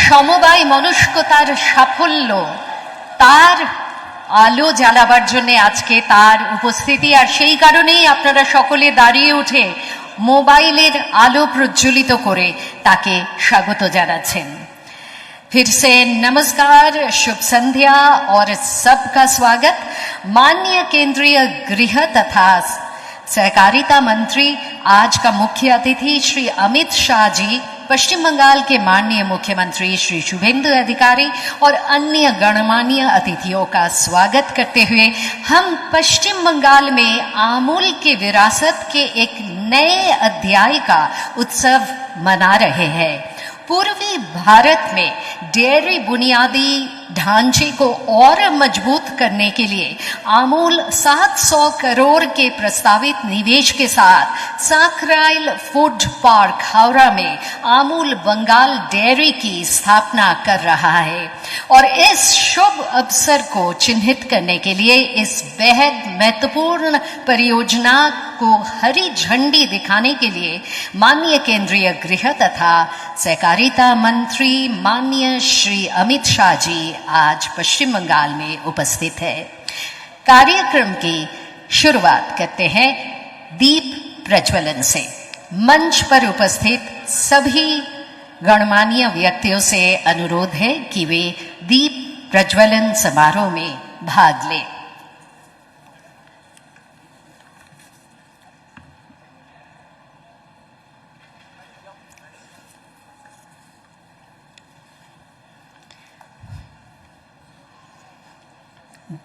সমবায় মনস্কতার সাফল্য তার আলো জ্বালাবার জন্য আজকে তার উপস্থিতি, আর সেই কারণেই আপনারা সকলে দাঁড়িয়ে উঠে মোবাইলের আলো প্রজ্বলিত করে তাকে স্বাগত জানাচ্ছেন। फिर से नमस्कार, शुभ संध्या और सबका स्वागत। माननीय केंद्रीय गृह तथा सहकारिता मंत्री, आज का मुख्य अतिथि श्री अमित शाह जी, पश्चिम बंगाल के माननीय मुख्यमंत्री श्री शुभेंदु अधिकारी और अन्य गणमान्य अतिथियों का स्वागत करते हुए हम पश्चिम बंगाल में आमूल की विरासत के एक नए अध्याय का उत्सव मना रहे हैं। पूर्वी भारत में डेयरी बुनियादी ढांचे को और मजबूत करने के लिए आमूल 700 करोड़ के प्रस्तावित निवेश के साथ साकराइल फूड पार्क हावड़ा में आमूल बंगाल डेयरी की स्थापना कर रहा है। और इस शुभ अवसर को चिन्हित करने के लिए इस बेहद महत्वपूर्ण परियोजना को हरी झंडी दिखाने के लिए माननीय केंद्रीय गृह तथा सहकारिता मंत्री माननीय श्री अमित शाह जी आज पश्चिम बंगाल में उपस्थित है। कार्यक्रम की शुरुआत करते हैं दीप प्रज्वलन से। मंच पर उपस्थित सभी गणमान्य व्यक्तियों से अनुरोध है कि वे दीप प्रज्वलन समारोह में भाग लें।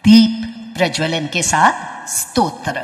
दीप प्रज्वलन के साथ स्तोत्र।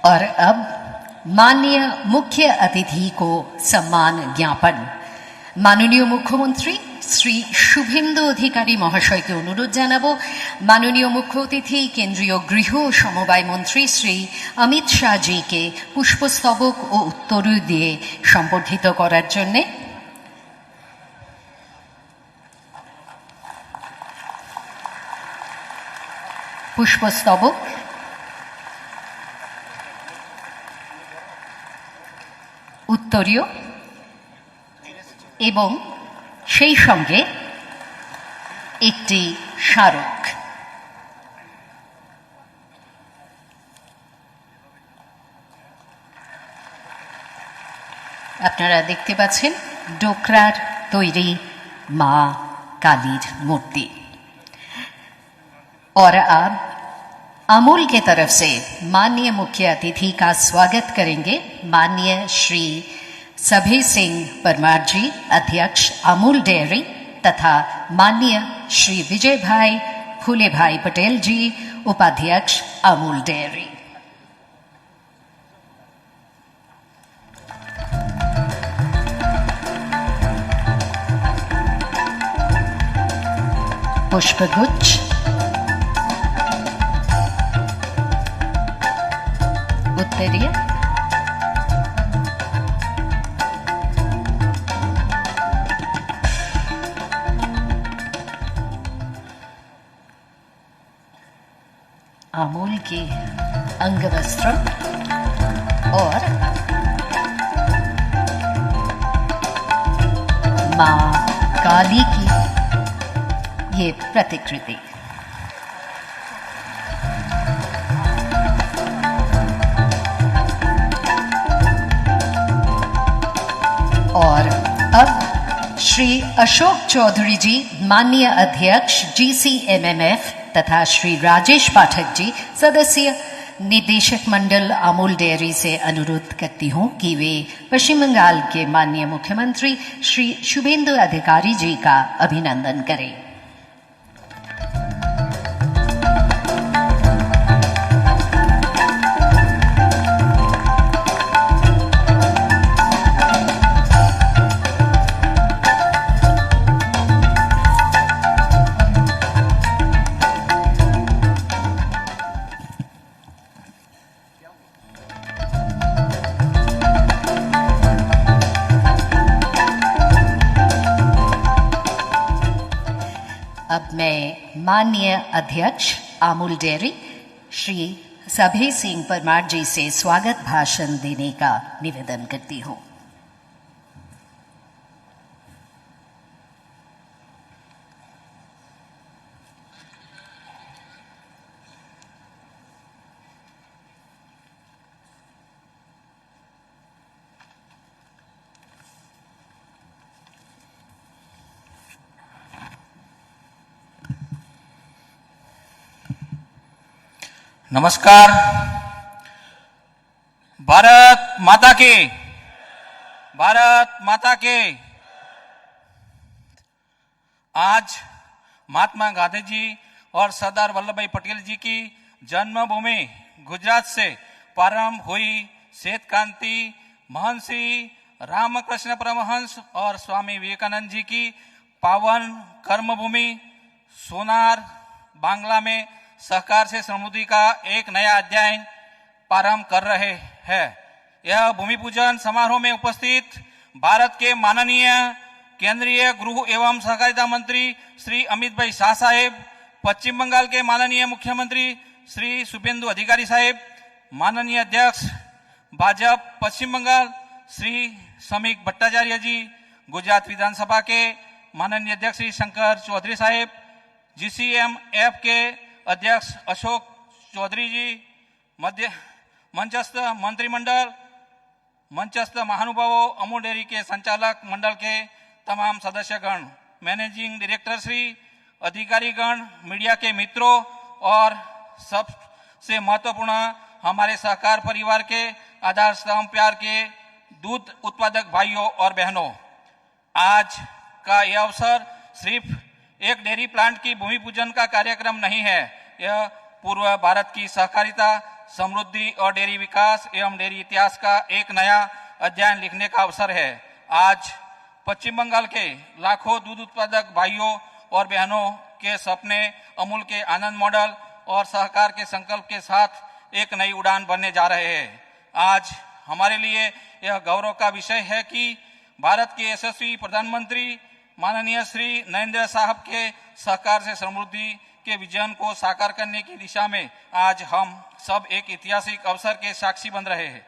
और अब माननीय मुख्य अतिथि को सम्मान ज्ञापन। माननीय मुख्यमंत्री श्री शुभेंदु अधिकारी महाशय के अनुरोध जानाबो माननीय मुख्य अतिथि केंद्रीय गृह ও সমবায় मंत्री श्री अमित शाह जी के पुष्पस्तबक ও उत्तरी दिए सम्बर्धित करार जन्य। पुष्पस्तबक उत्तरीय এবং সেই সঙ্গে একটি স্মারক। আপনারা দেখতে পাচ্ছেন ডোকরার তৈরি মা কালীর मूर्ति। और अब अमूल के तरफ से माननीय मुख्य अतिथि का स्वागत करेंगे माननीय श्री सभी सिंह परमार जी, अध्यक्ष अमूल डेयरी, तथा माननीय श्री विजय भाई फूले भाई पटेल जी, उपाध्यक्ष अमूल डेयरी। पुष्पगुच्छ, उत्तरीय, अमूल के अंगवस्त्र और मां काली की ये प्रतिकृति। और अब श्री अशोक चौधरी जी, माननीय अध्यक्ष GCMMF, तथा श्री राजेश पाठक जी, सदस्य निदेशक मंडल अमूल डेयरी से अनुरोध करती हूं कि वे पश्चिम बंगाल के माननीय मुख्यमंत्री श्री शुभेंदु अधिकारी जी का अभिनंदन करें। अब मैं माननीय अध्यक्ष अमूल डेयरी श्री सभे सिंह परमार जी से स्वागत भाषण देने का निवेदन करती हूं। नमस्कार। भारत माता की, भारत माता की। आज महात्मा गांधी जी और सरदार वल्लभ भाई पटेल जी की जन्मभूमि गुजरात से प्रारंभ हुई श्वेत क्रांति महर्षि रामकृष्ण परमहंस और स्वामी विवेकानंद जी की पावन कर्मभूमि सोनार बांग्ला में सहकार से समृद्धि का एक नया अध्याय प्रारंभ कर रहे हैं। यह भूमि पूजन समारोह में उपस्थित भारत के माननीय केंद्रीय गृह एवं सहकारिता मंत्री श्री अमित भाई शाह साहेब, पश्चिम बंगाल के माननीय मुख्यमंत्री श्री शुभेंदु अधिकारी साहेब, माननीय अध्यक्ष भाजपा पश्चिम बंगाल श्री समीक भट्टाचार्य जी, गुजरात विधानसभा के माननीय अध्यक्ष श्री शंकर चौधरी साहेब, GCMF के अध्यक्ष अशोक चौधरी जी, मंचस्थ मंत्रिमंडल, मंचस्थ महानुभावों, अमूल डेयरी के संचालक मंडल के तमाम सदस्यगण, मैनेजिंग डायरेक्टर श्री, अधिकारीगण, मीडिया के मित्रों और सबसे महत्वपूर्ण हमारे सहकार परिवार के आधार स्तंभ प्यार के दूध उत्पादक भाइयों और बहनों, आज का यह अवसर सिर्फ एक डेयरी प्लांट की भूमि पूजन का कार्यक्रम नहीं है। यह पूर्व भारत की सहकारिता समृद्धि और डेयरी विकास एवं डेयरी इतिहास का एक नया अध्ययन लिखने का अवसर है। आज पश्चिम बंगाल के लाखों दूध उत्पादक भाइयों और बहनों के सपने अमूल के आनंद मॉडल और सहकार के संकल्प के साथ एक नई उड़ान बनने जा रहे हैं। आज हमारे लिए यह गौरव का विषय है कि भारत के यशस्वी प्रधानमंत्री माननीय श्री नरेंद्र साहब के सहकार से समृद्धि के विजन को साकार करने की दिशा में आज हम सब एक ऐतिहासिक अवसर के साक्षी बन रहे हैं।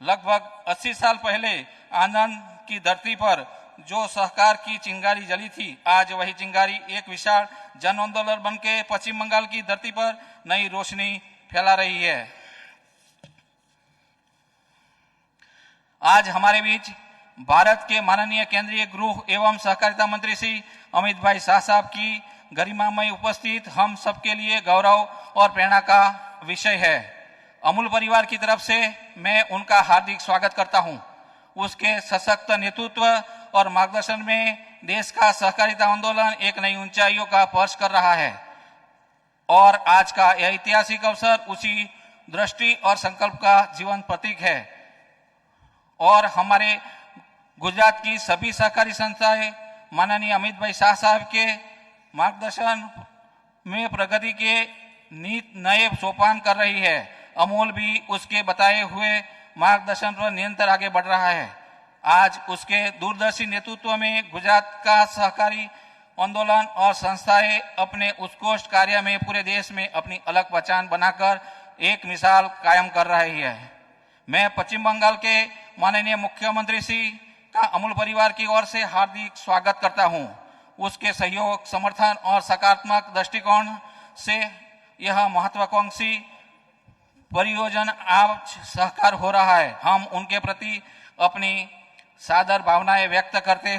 लगभग 80 साल पहले आनंद की धरती पर जो सहकार की चिंगारी जली थी, आज वही चिंगारी एक विशाल जन आंदोलन बन के पश्चिम बंगाल की धरती पर नई रोशनी फैला रही है। आज हमारे बीच भारत के माननीय केंद्रीय गृह एवं सहकारिता मंत्री श्री अमित भाई शाह साहब की गरिमामय उपस्थित हम सबके लिए गौरव और प्रेरणा का विषय है। अमूल परिवार की तरफ से मैं उनका हार्दिक स्वागत करता हूं। उसके सशक्त नेतृत्व और मार्गदर्शन में देश का सहकारिता आंदोलन एक नई ऊंचाइयों का स्पर्श कर रहा है और आज का यह ऐतिहासिक अवसर उसी दृष्टि और संकल्प का जीवन प्रतीक है। और हमारे गुजरात की सभी सहकारी संस्थाएं माननीय अमित भाई शाह साहब के मार्गदर्शन में प्रगति के नए सोपान कर रही है। अमूल भी उसके बताए हुए मार्गदर्शन पर निरंतर आगे बढ़ रहा है। आज उसके दूरदर्शी नेतृत्व में गुजरात का सहकारी आंदोलन और संस्थाएं अपने उत्कृष्ट कार्य में पूरे देश में अपनी अलग पहचान बनाकर एक मिसाल कायम कर रही है। मैं पश्चिम बंगाल के माननीय मुख्यमंत्री श्री का अमूल परिवार की ओर से हार्दिक स्वागत करता हूं। उसके सहयोग, समर्थन और सकारात्मक दृष्टिकोण से यह महत्वाकांक्षी परियोजना आज सहकार हो रहा है। हम उनके प्रति अपनी सादर भावनाएं व्यक्त करते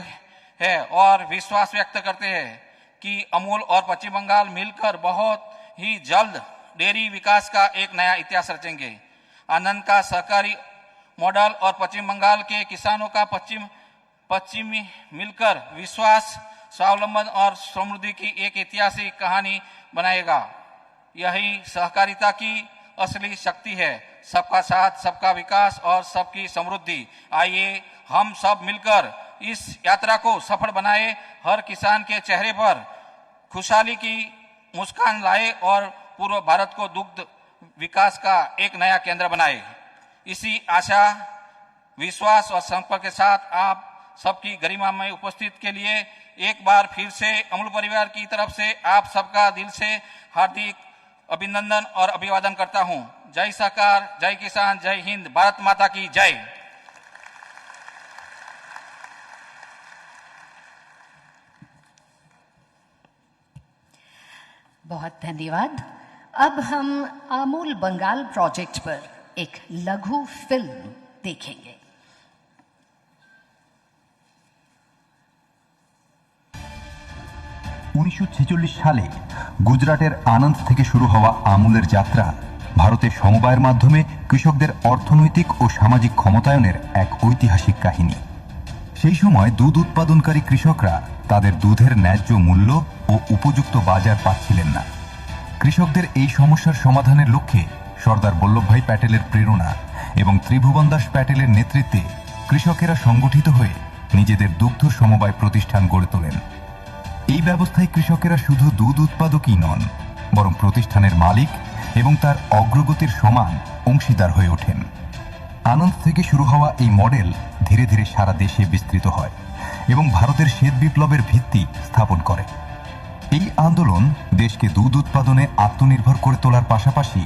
हैं और विश्वास व्यक्त करते हैं कि अमूल और पश्चिम बंगाल मिलकर बहुत ही जल्द डेयरी विकास का एक नया इतिहास रचेंगे। आनंद का सहकारी मॉडल और पश्चिम बंगाल के किसानों का पश्चिमी मिलकर विश्वास, स्वावलंबन और समृद्धि की एक ऐतिहासिक कहानी बनाएगा। यही सहकारिता की असली शक्ति है, सबका साथ, सबका विकास और सबकी समृद्धि। आइए हम सब मिलकर इस यात्रा को सफल बनाए, हर किसान के चेहरे पर खुशहाली की मुस्कान लाए और पूर्व भारत को दुग्ध विकास का एक नया केंद्र बनाए। इसी आशा, विश्वास और संकल्प के साथ आप सबकी गरिमामय उपस्थिति के लिए एक बार फिर से अमूल परिवार की तरफ से आप सबका दिल से हार्दिक अभिनंदन और अभिवादन करता हूं। जय सरकार, जय किसान, जय हिंद, भारत माता की जय। बहुत धन्यवाद। अब हम अमूल बंगाल प्रोजेक्ट पर एक लघु फिल्म देखेंगे। সালে গুজরাটের আনন্দ থেকে শুরু হওয়া আমুলের যাত্রা ভারতের সমবায়ের মাধ্যমে কৃষকদের অর্থনৈতিক ও সামাজিক ক্ষমতায়নের এক ঐতিহাসিক কাহিনী। সেই সময় দুধ উৎপাদনকারী কৃষকরা তাদের দুধের ন্যায্য মূল্য ও উপযুক্ত বাজার পাচ্ছিলেন না। কৃষকদের এই সমস্যার সমাধানের লক্ষ্যে সর্দার বল্লভভাই প্যাটেলের প্রেরণা এবং ত্রিভুবন দাস প্যাটেলের নেতৃত্বে কৃষকেরা সংগঠিত হয়ে নিজেদের দুগ্ধ সমবায় প্রতিষ্ঠান গড়ে তোলেন। এই ব্যবস্থায় কৃষকেরা শুধু দুধ উৎপাদকই নন, বরং প্রতিষ্ঠানের মালিক এবং তার অগ্রগতির সমান অংশীদার হয়ে ওঠেন। আনন্দ থেকে শুরু হওয়া এই মডেল ধীরে ধীরে সারা দেশে বিস্তৃত হয় এবং ভারতের শ্বেত বিপ্লবের ভিত্তি স্থাপন করে। এই আন্দোলন দেশকে দুধ উৎপাদনে আত্মনির্ভর করে তোলার পাশাপাশি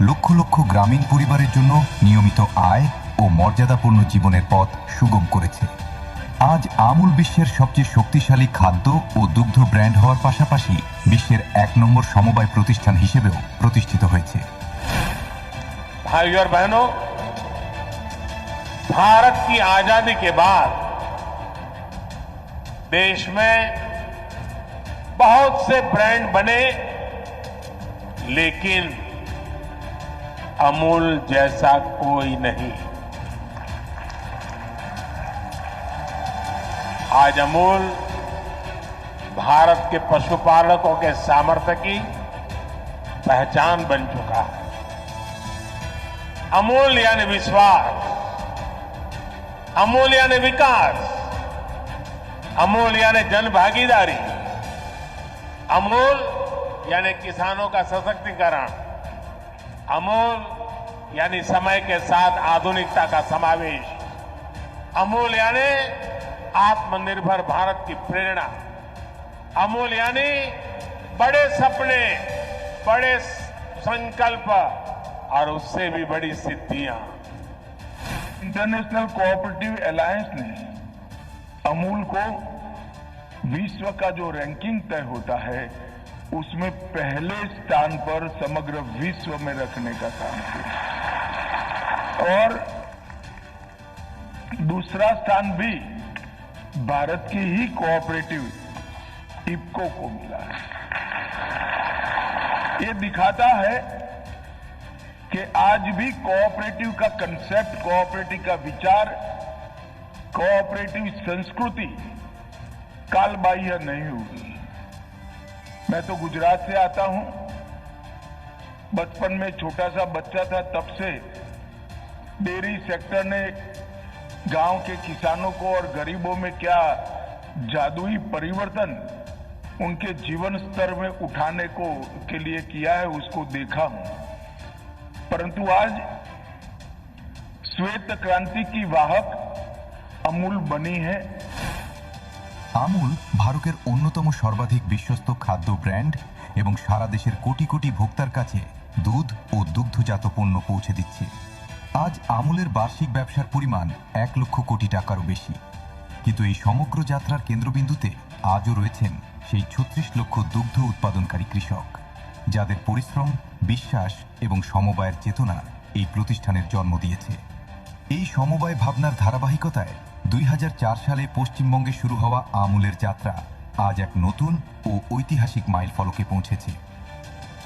লক্ষ লক্ষ গ্রামীণ পরিবারের জন্য নিয়মিত আয় ও মর্যাদাপূর্ণ জীবনের পথ সুগম করেছে। আজ আমুল বিশ্বের সবচেয়ে শক্তিশালী খাদ্য ও দুগ্ধ ব্র্যান্ড হওয়ার পাশাপাশি বিশ্বের 1 নম্বর সমবায় প্রতিষ্ঠান হিসেবেও প্রতিষ্ঠিত হয়েছে। भाइयों और बहनों, भारत की आजादी के बाद देश में बहुत से ब्रांड बने, लेकिन अमूल जैसा कोई नहीं। आज अमूल भारत के पशुपालकों के सामर्थ्य की पहचान बन चुका है। अमूल यानी विश्वास, अमूल यानी विकास, अमूल यानी जन भागीदारी, अमूल यानी किसानों का सशक्तिकरण, अमूल यानी समय के साथ आधुनिकता का समावेश, अमूल यानी आत्मनिर्भर भारत की प्रेरणा, अमूल यानी बड़े सपने, बड़े संकल्प और उससे भी बड़ी सिद्धियां। इंटरनेशनल कोऑपरेटिव अलायंस ने अमूल को विश्व का जो रैंकिंग तय होता है उसमें पहले स्थान पर समग्र विश्व में रखने का काम किया और दूसरा स्थान भी भारत की ही कोऑपरेटिव इफ्को को मिला है। ये दिखाता है कि आज भी कोऑपरेटिव का कंसेप्ट, कोऑपरेटिव का विचार, कोऑपरेटिव संस्कृति कालबाह्य नहीं हुई। मैं तो गुजरात से आता हूं। बचपन में छोटा सा बच्चा था, तब से डेयरी सेक्टर ने गांव के किसानों को और गरीबों में क्या जादुई परिवर्तन उनके जीवन स्तर में उठाने को के लिए किया है, उसको देखा हूं। परंतु आज श्वेत क्रांति की वाहक अमूल बनी है। আমুল ভারতের অন্যতম সর্বাধিক বিশ্বস্ত খাদ্য ব্র্যান্ড এবং সারা দেশের কোটি কোটি ভোক্তার কাছে দুধ ও দুগ্ধজাত পণ্য পৌঁছে দিচ্ছে। আজ আমুলের বার্ষিক ব্যবসার পরিমাণ 1 লক্ষ কোটি টাকারও বেশি। কিন্তু এই সমগ্র যাত্রার কেন্দ্রবিন্দুতে আজও রয়েছেন সেই 36 লক্ষ দুগ্ধ উৎপাদনকারী কৃষক, যাদের পরিশ্রম, বিশ্বাস এবং সমবায়ের চেতনা এই প্রতিষ্ঠানের জন্ম দিয়েছে। এই সমবায় ভাবনার ধারাবাহিকতায় 2004 সালে পশ্চিমবঙ্গে শুরু হওয়া আমুলের যাত্রা আজ এক নতুন ও ঐতিহাসিক মাইলফলকে পৌঁছেছে।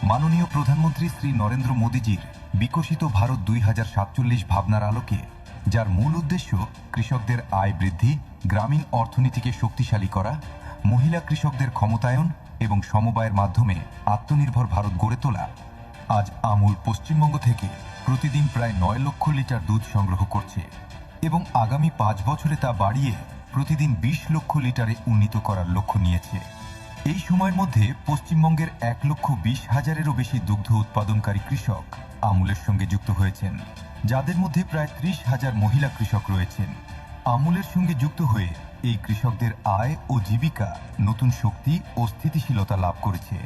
মাননীয় প্রধানমন্ত্রী শ্রী নরেন্দ্র মোদীজির বিকশিত ভারত 2047 ভাবনার আলোকে, যার মূল উদ্দেশ্য কৃষকদের আয় বৃদ্ধি, গ্রামীণ অর্থনীতিকে শক্তিশালী করা, মহিলা কৃষকদের ক্ষমতায়ন এবং সমবায়ের মাধ্যমে আত্মনির্ভর ভারত গড়ে তোলা, আজ আমুল পশ্চিমবঙ্গ থেকে প্রতিদিন প্রায় 9 লক্ষ লিটার দুধ সংগ্রহ করছে এবং আগামী 5 বছরে তা বাড়িয়ে প্রতিদিন 20 লক্ষ লিটারে উন্নীত করার লক্ষ্য নিয়েছে। এই সময়ের মধ্যে পশ্চিমবঙ্গের 1,20,000-এরও বেশি দুগ্ধ উৎপাদনকারী কৃষক আমুলের সঙ্গে যুক্ত হয়েছেন, যাদের মধ্যে প্রায় 30,000 মহিলা কৃষক রয়েছেন। আমুলের সঙ্গে যুক্ত হয়ে এই কৃষকদের আয় ও জীবিকা নতুন শক্তি ও স্থিতিশীলতা লাভ করেছে।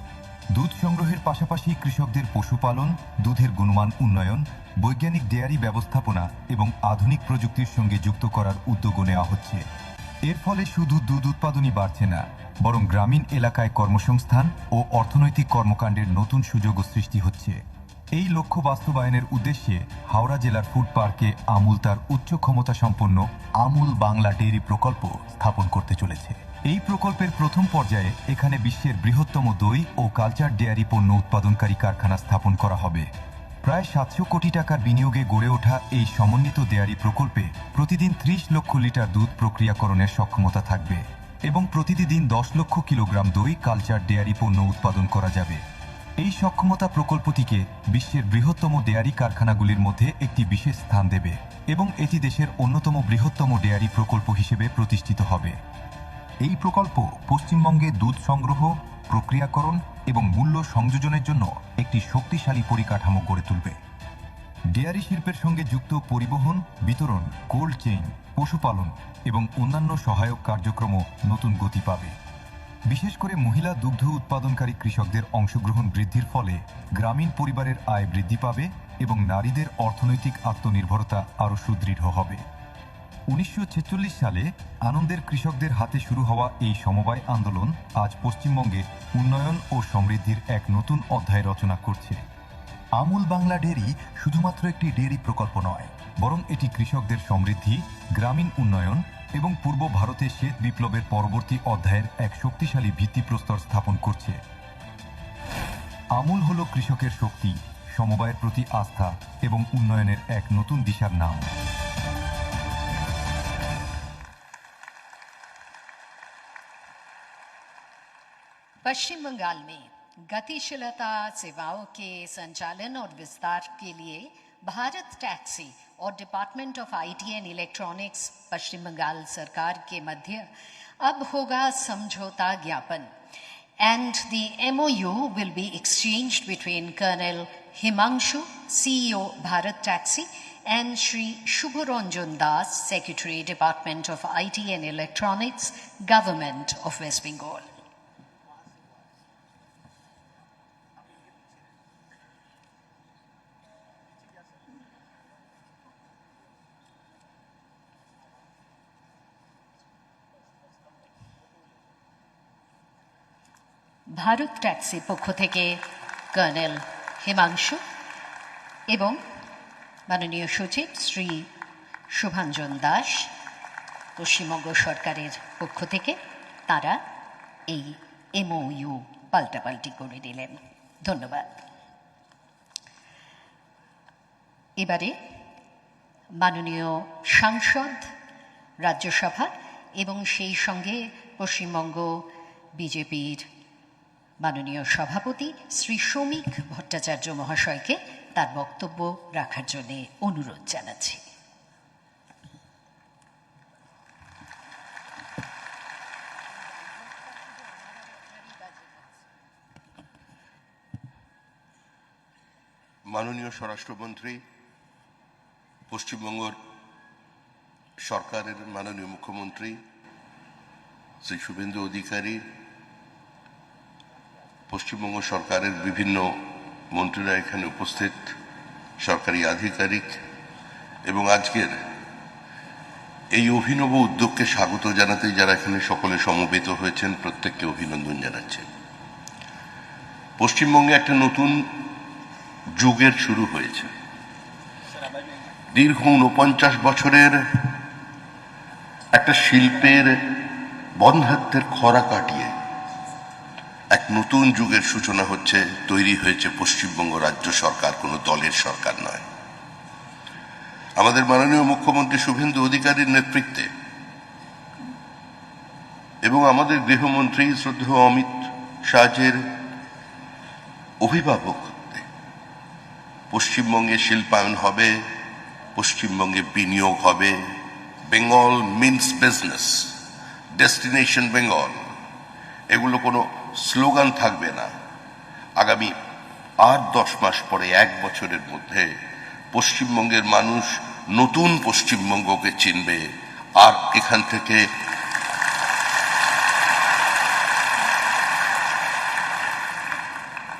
দুধ সংগ্রহের পাশাপাশি কৃষকদের পশুপালন, দুধের গুণমান উন্নয়ন, বৈজ্ঞানিক ডেয়ারি ব্যবস্থাপনা এবং আধুনিক প্রযুক্তির সঙ্গে যুক্ত করার উদ্যোগও নেওয়া হচ্ছে। এর ফলে শুধু দুধ উৎপাদনই বাড়ছে না, বরং গ্রামীণ এলাকায় কর্মসংস্থান ও অর্থনৈতিক কর্মকাণ্ডের নতুন সুযোগও সৃষ্টি হচ্ছে। এই লক্ষ্য বাস্তবায়নের উদ্দেশ্যে হাওড়া জেলার ফুড পার্কে আমুল তার উচ্চ ক্ষমতা সম্পন্ন আমুল বাংলা ডেইরি প্রকল্প স্থাপন করতে চলেছে। এই প্রকল্পের প্রথম পর্যায়ে এখানে বিশ্বের বৃহত্তম দই ও কালচার ডেয়ারি পণ্য উৎপাদনকারী কারখানা স্থাপন করা হবে। প্রায় 700 কোটি টাকার বিনিয়োগে গড়ে ওঠা এই সমন্বিত ডেয়ারি প্রকল্পে প্রতিদিন 30 লক্ষ লিটার দুধ প্রক্রিয়াকরণের সক্ষমতা থাকবে এবং প্রতিদিন 10 লক্ষ কিলোগ্রাম দই কালচার ডেয়ারি পণ্য উৎপাদন করা যাবে। এই সক্ষমতা প্রকল্পটিকে বিশ্বের বৃহত্তম ডেয়ারি কারখানাগুলির মধ্যে একটি বিশেষ স্থান দেবে এবং এটি দেশের অন্যতম বৃহত্তম ডেয়ারি প্রকল্প হিসেবে প্রতিষ্ঠিত হবে। এই প্রকল্প পশ্চিমবঙ্গে দুধ সংগ্রহ, প্রক্রিয়াকরণ এবং মূল্য সংযোজনের জন্য একটি শক্তিশালী পরিকাঠামো গড়ে তুলবে। ডেয়ারি শিল্পের সঙ্গে যুক্ত পরিবহন, বিতরণ, কোল্ড চেইন, পশুপালন এবং অন্যান্য সহায়ক কার্যক্রমও নতুন গতি পাবে। বিশেষ করে মহিলা দুগ্ধ উৎপাদনকারী কৃষকদের অংশগ্রহণ বৃদ্ধির ফলে গ্রামীণ পরিবারের আয় বৃদ্ধি পাবে এবং নারীদের অর্থনৈতিক আত্মনির্ভরতা আরও সুদৃঢ় হবে। 1946 সালে আনন্দের কৃষকদের হাতে শুরু হওয়া এই সমবায় আন্দোলন আজ পশ্চিমবঙ্গে উন্নয়ন ও সমৃদ্ধির এক নতুন অধ্যায় রচনা করছে। আমুল বাংলা ডেয়ারি শুধুমাত্র একটি ডেয়ারি প্রকল্প নয়, বরং এটি কৃষকদের সমৃদ্ধি, গ্রামীণ উন্নয়ন এবং পূর্ব ভারতে শ্বেত বিপ্লবের পরবর্তী অধ্যায়ের এক শক্তিশালী ভিত্তিপ্রস্তর স্থাপন করছে। আমুল হল কৃষকের শক্তি, সমবায়ের প্রতি আস্থা এবং উন্নয়নের এক নতুন দিশার নাম। पश्चिम बंगाल में गतिशीलता, सेवाओं के संचालन और विस्तार के लिए भारत टैक्सी और department of IT and electronics Paschim Bengal सरकार के मध्य अब होगा समझौता ज्ञापन and the MOU will be exchanged between Colonel Himanshu, CEO Bharat Taxi, and Shri Shubharanjan Das, Secretary Department of IT and Electronics, Government of West Bengal. Bharat ট্যাক্সির পক্ষ থেকে colonel Himanshu এবং মাননীয় সচিব শ্রী শুভাঞ্জন দাস, পশ্চিমবঙ্গ সরকারের পক্ষ থেকে তারা এই MOU পাল্টাপাল্টি করে দিলেন। ধন্যবাদ। এবারে মাননীয় সাংসদ, রাজ্যসভা এবং সেই সঙ্গে পশ্চিমবঙ্গ বিজেপির মাননীয় সভাপতি শ্রী শ্রমিক ভট্টাচার্য মহাশয়কে তার বক্তব্য রাখার জন্য অনুরোধ জানাচ্ছি। মাননীয় স্বরাষ্ট্রমন্ত্রী, পশ্চিমবঙ্গ সরকারের মাননীয় মুখ্যমন্ত্রী শ্রী শুভেন্দু অধিকারী, পশ্চিমবঙ্গ সরকারের বিভিন্ন মন্ত্রীরা এখানে উপস্থিত, সরকারি আধিকারিক এবং আজকের এই অভিনব উদ্যোগকে স্বাগত জানাতে যারা এখানে সকলে সমবেত হয়েছেন প্রত্যেককে অভিনন্দন জানাচ্ছি। পশ্চিমবঙ্গে একটা নতুন যুগের শুরু হয়েছে। দীর্ঘ 49 বছরের একটা শিল্পের বন্ধ্যাত্বের খরা কাটিয়ে এক নতুন যুগের সূচনা হচ্ছে, তৈরি হয়েছে পশ্চিমবঙ্গ রাজ্য সরকার, কোনো দলের সরকার নয়। আমাদের মাননীয় মুখ্যমন্ত্রী শুভেন্দু অধিকারীর নেতৃত্বে এবং আমাদের গৃহমন্ত্রী শ্রদ্ধেয় অমিত শাহের অভিভাবকত্বে পশ্চিমবঙ্গে শিল্পায়ন হবে, পশ্চিমবঙ্গে বিনিয়োগ হবে। Bengal means business, destination Bengal, এগুলো কোনো স্লোগান থাকবে না। আগামী 8-10 মাস পরে, 1 বছরের মধ্যে পশ্চিমবঙ্গের মানুষ নতুন পশ্চিমবঙ্গকে চিনবে। আর এখান থেকে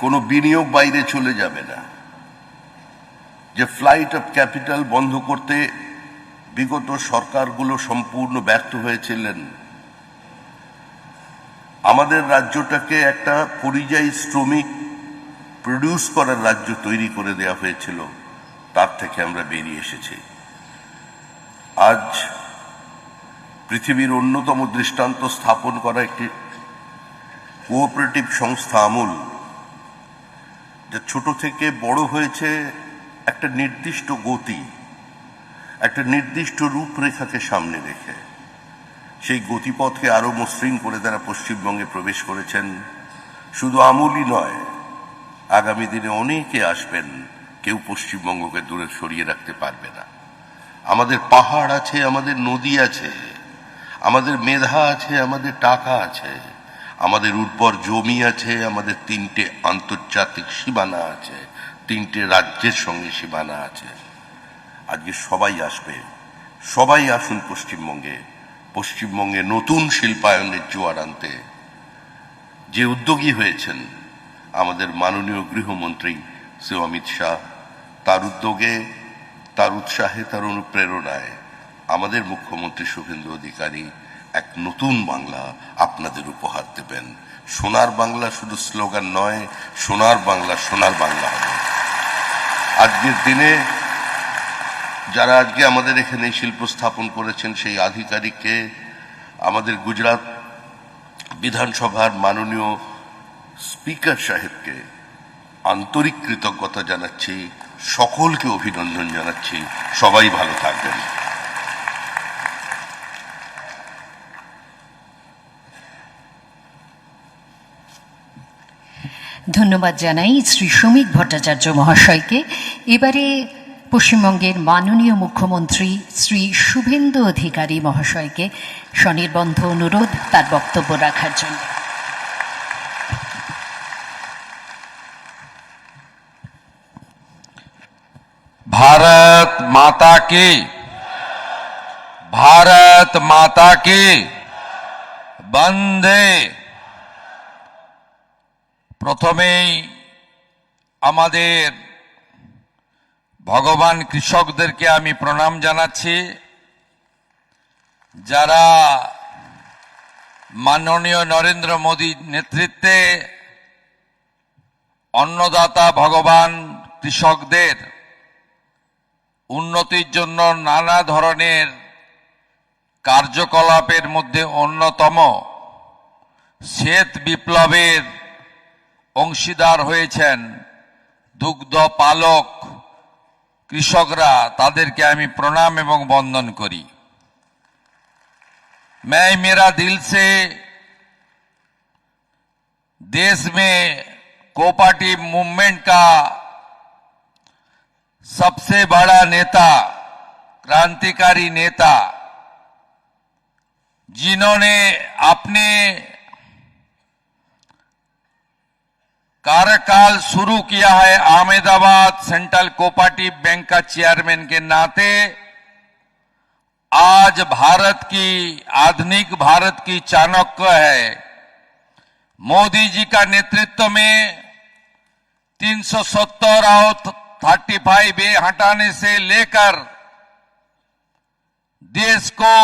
কোনো বিনিয়োগ বাইরে চলে যাবে না। যে ফ্লাইট অফ ক্যাপিটাল বন্ধ করতে বিগত সরকারগুলো সম্পূর্ণ ব্যর্থ হয়েছিলেন, আমাদের রাজ্যটাকে একটা পরিযায়ী শ্রমিক প্রডিউস করার রাজ্য তৈরি করে দেওয়া হয়েছিল, তার থেকে আমরা বেরিয়ে এসেছি। আজ পৃথিবীর অন্যতম দৃষ্টান্ত স্থাপন করা একটি কোঅপারেটিভ সংস্থা আমুল, যা ছোট থেকে বড় হয়েছে একটা নির্দিষ্ট গতি, একটা নির্দিষ্ট রূপরেখাকে সামনে রেখে। সেই গতিপথকে আরো মসৃণ করে তারা পশ্চিমবঙ্গে প্রবেশ করেছেন। শুধু আমুলই নয়, আগামী দিনে অনেকে আসবেন, কেউ পশ্চিমবঙ্গকে দূরে সরিয়ে রাখতে পারবে না। আমাদের পাহাড় আছে, আমাদের নদী আছে, আমাদের মেধা আছে, আমাদের টাকা আছে, আমাদের উর্বর জমি আছে, আমাদের 3টে আন্তর্জাতিক সীমানা আছে, 3টে রাজ্যের সঙ্গে সীমানা আছে। আজকে সবাই আসবে, সবাই আসুন পশ্চিমবঙ্গে। পশ্চিমবঙ্গে নতুন শিল্পায়নের জোয়ার আনতে যে উদ্যোগী হয়েছেন আমাদের মাননীয় গৃহমন্ত্রী শ্রী অমিত শাহ, তার উদ্যোগে, তার উৎসাহে, তার অনুপ্রেরণায় আমাদের মুখ্যমন্ত্রী শুভেন্দু অধিকারী এক নতুন বাংলা আপনাদের উপহার দেবেন। সোনার বাংলা শুধু স্লোগান নয়, সোনার বাংলা সোনার বাংলা হবে। আজকের দিনে যারা আজকে আমাদের এখানে শিল্প স্থাপন করেছেন, সেই আধিকারিককে, আমাদের গুজরাট বিধানসভার মাননীয় স্পিকার সাহেবকে আন্তরিক কৃতজ্ঞতা জানাচ্ছি, সকলকে অভিনন্দন জানাচ্ছি। সবাই ভালো থাকবেন। ধন্যবাদ জানাই শ্রী শ্রমিক ভট্টাচার্য মহাশয়কে। এবারে পশ্চিমবঙ্গের মাননীয় মুখ্যমন্ত্রী শ্রী শুভেন্দু অধিকারী মহাশয়কে সনির্বন্ধ অনুরোধ তার বক্তব্য রাখার জন্য। भारत माता की, भारत माता की বন্দে। প্রথমেই আমাদের ভগবান কৃষকদেরকে আমি প্রণাম জানাচ্ছি, যারা মাননীয় নরেন্দ্র মোদীর নেতৃত্বে অন্নদাতা ভগবান কৃষকদের উন্নতির জন্য নানা ধরনের কার্যকলাপের মধ্যে অন্যতম শ্বেত বিপ্লবের অংশীদার হয়েছেন দুগ্ধ পালক কৃষকরা, তাদেরকে আমি প্রণাম এবং বন্দন করি। मैं मेरा दिल से देश में कोऑपरेटिव मूवमेंट का सबसे बड़ा नेता, क्रांतिकारी नेता, जिन्होंने अपने कार्यकाल शुरू किया है अहमदाबाद सेंट्रल कोऑपरेटिव बैंक का चेयरमैन के नाते, आज भारत की, आधुनिक भारत की चाणक्य है। मोदी जी का नेतृत्व में 370 और 35A हटाने से लेकर देश को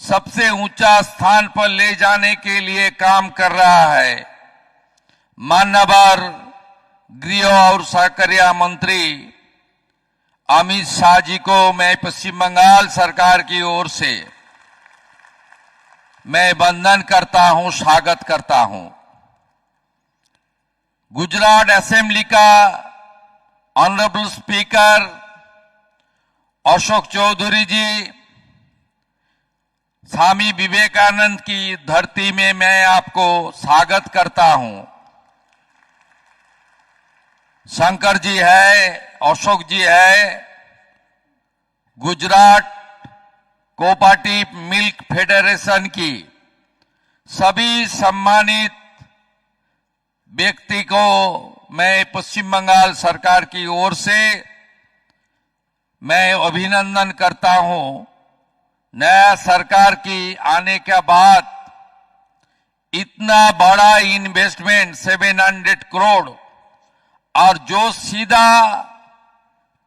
सबसे ऊंचा स्थान पर ले जाने के लिए काम कर रहा है। माननीय गृह और सहकारिता मंत्री अमित शाह जी को मैं पश्चिम बंगाल सरकार की ओर से मैं वंदन करता हूं, स्वागत करता हूं। गुजरात असेंबली का ऑनरेबल स्पीकर अशोक चौधरी जी, स्वामी विवेकानंद की धरती में मैं आपको स्वागत करता हूं। शंकर जी है, अशोक जी है, गुजरात कोऑपरेटिव मिल्क फेडरेशन की सभी सम्मानित व्यक्ति को मैं पश्चिम बंगाल सरकार की ओर से मैं अभिनंदन करता हूं। नया सरकार की आने के बाद इतना बड़ा इन्वेस्टमेंट 700 करोड़ और जो सीधा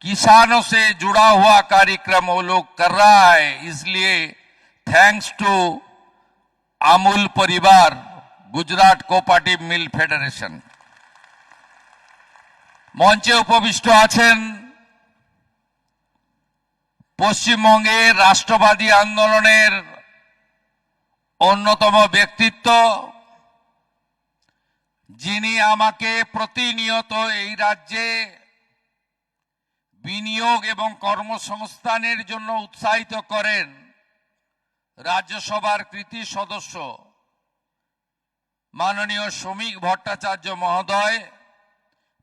किसानों से जुड़ा हुआ कार्यक्रम वो लोग कर रहा है, इसलिए थैंक्स टू अमूल परिवार, गुजरात कोऑपरेटिव मिल्क फेडरेशन। मंचे उपविष्ट आছেন পশ্চিমবঙ্গের রাষ্ট্রবাদী আন্দোলনের অন্যতম ব্যক্তিত্ব, যিনি আমাকে প্রতিনিয়ত এই রাজ্যে বিনিয়োগ এবং কর্মসংস্থানের জন্য উৎসাহিত করেন, রাজ্যসভার কৃতি সদস্য মাননীয় শ্রমিক ভট্টাচার্য মহোদয়,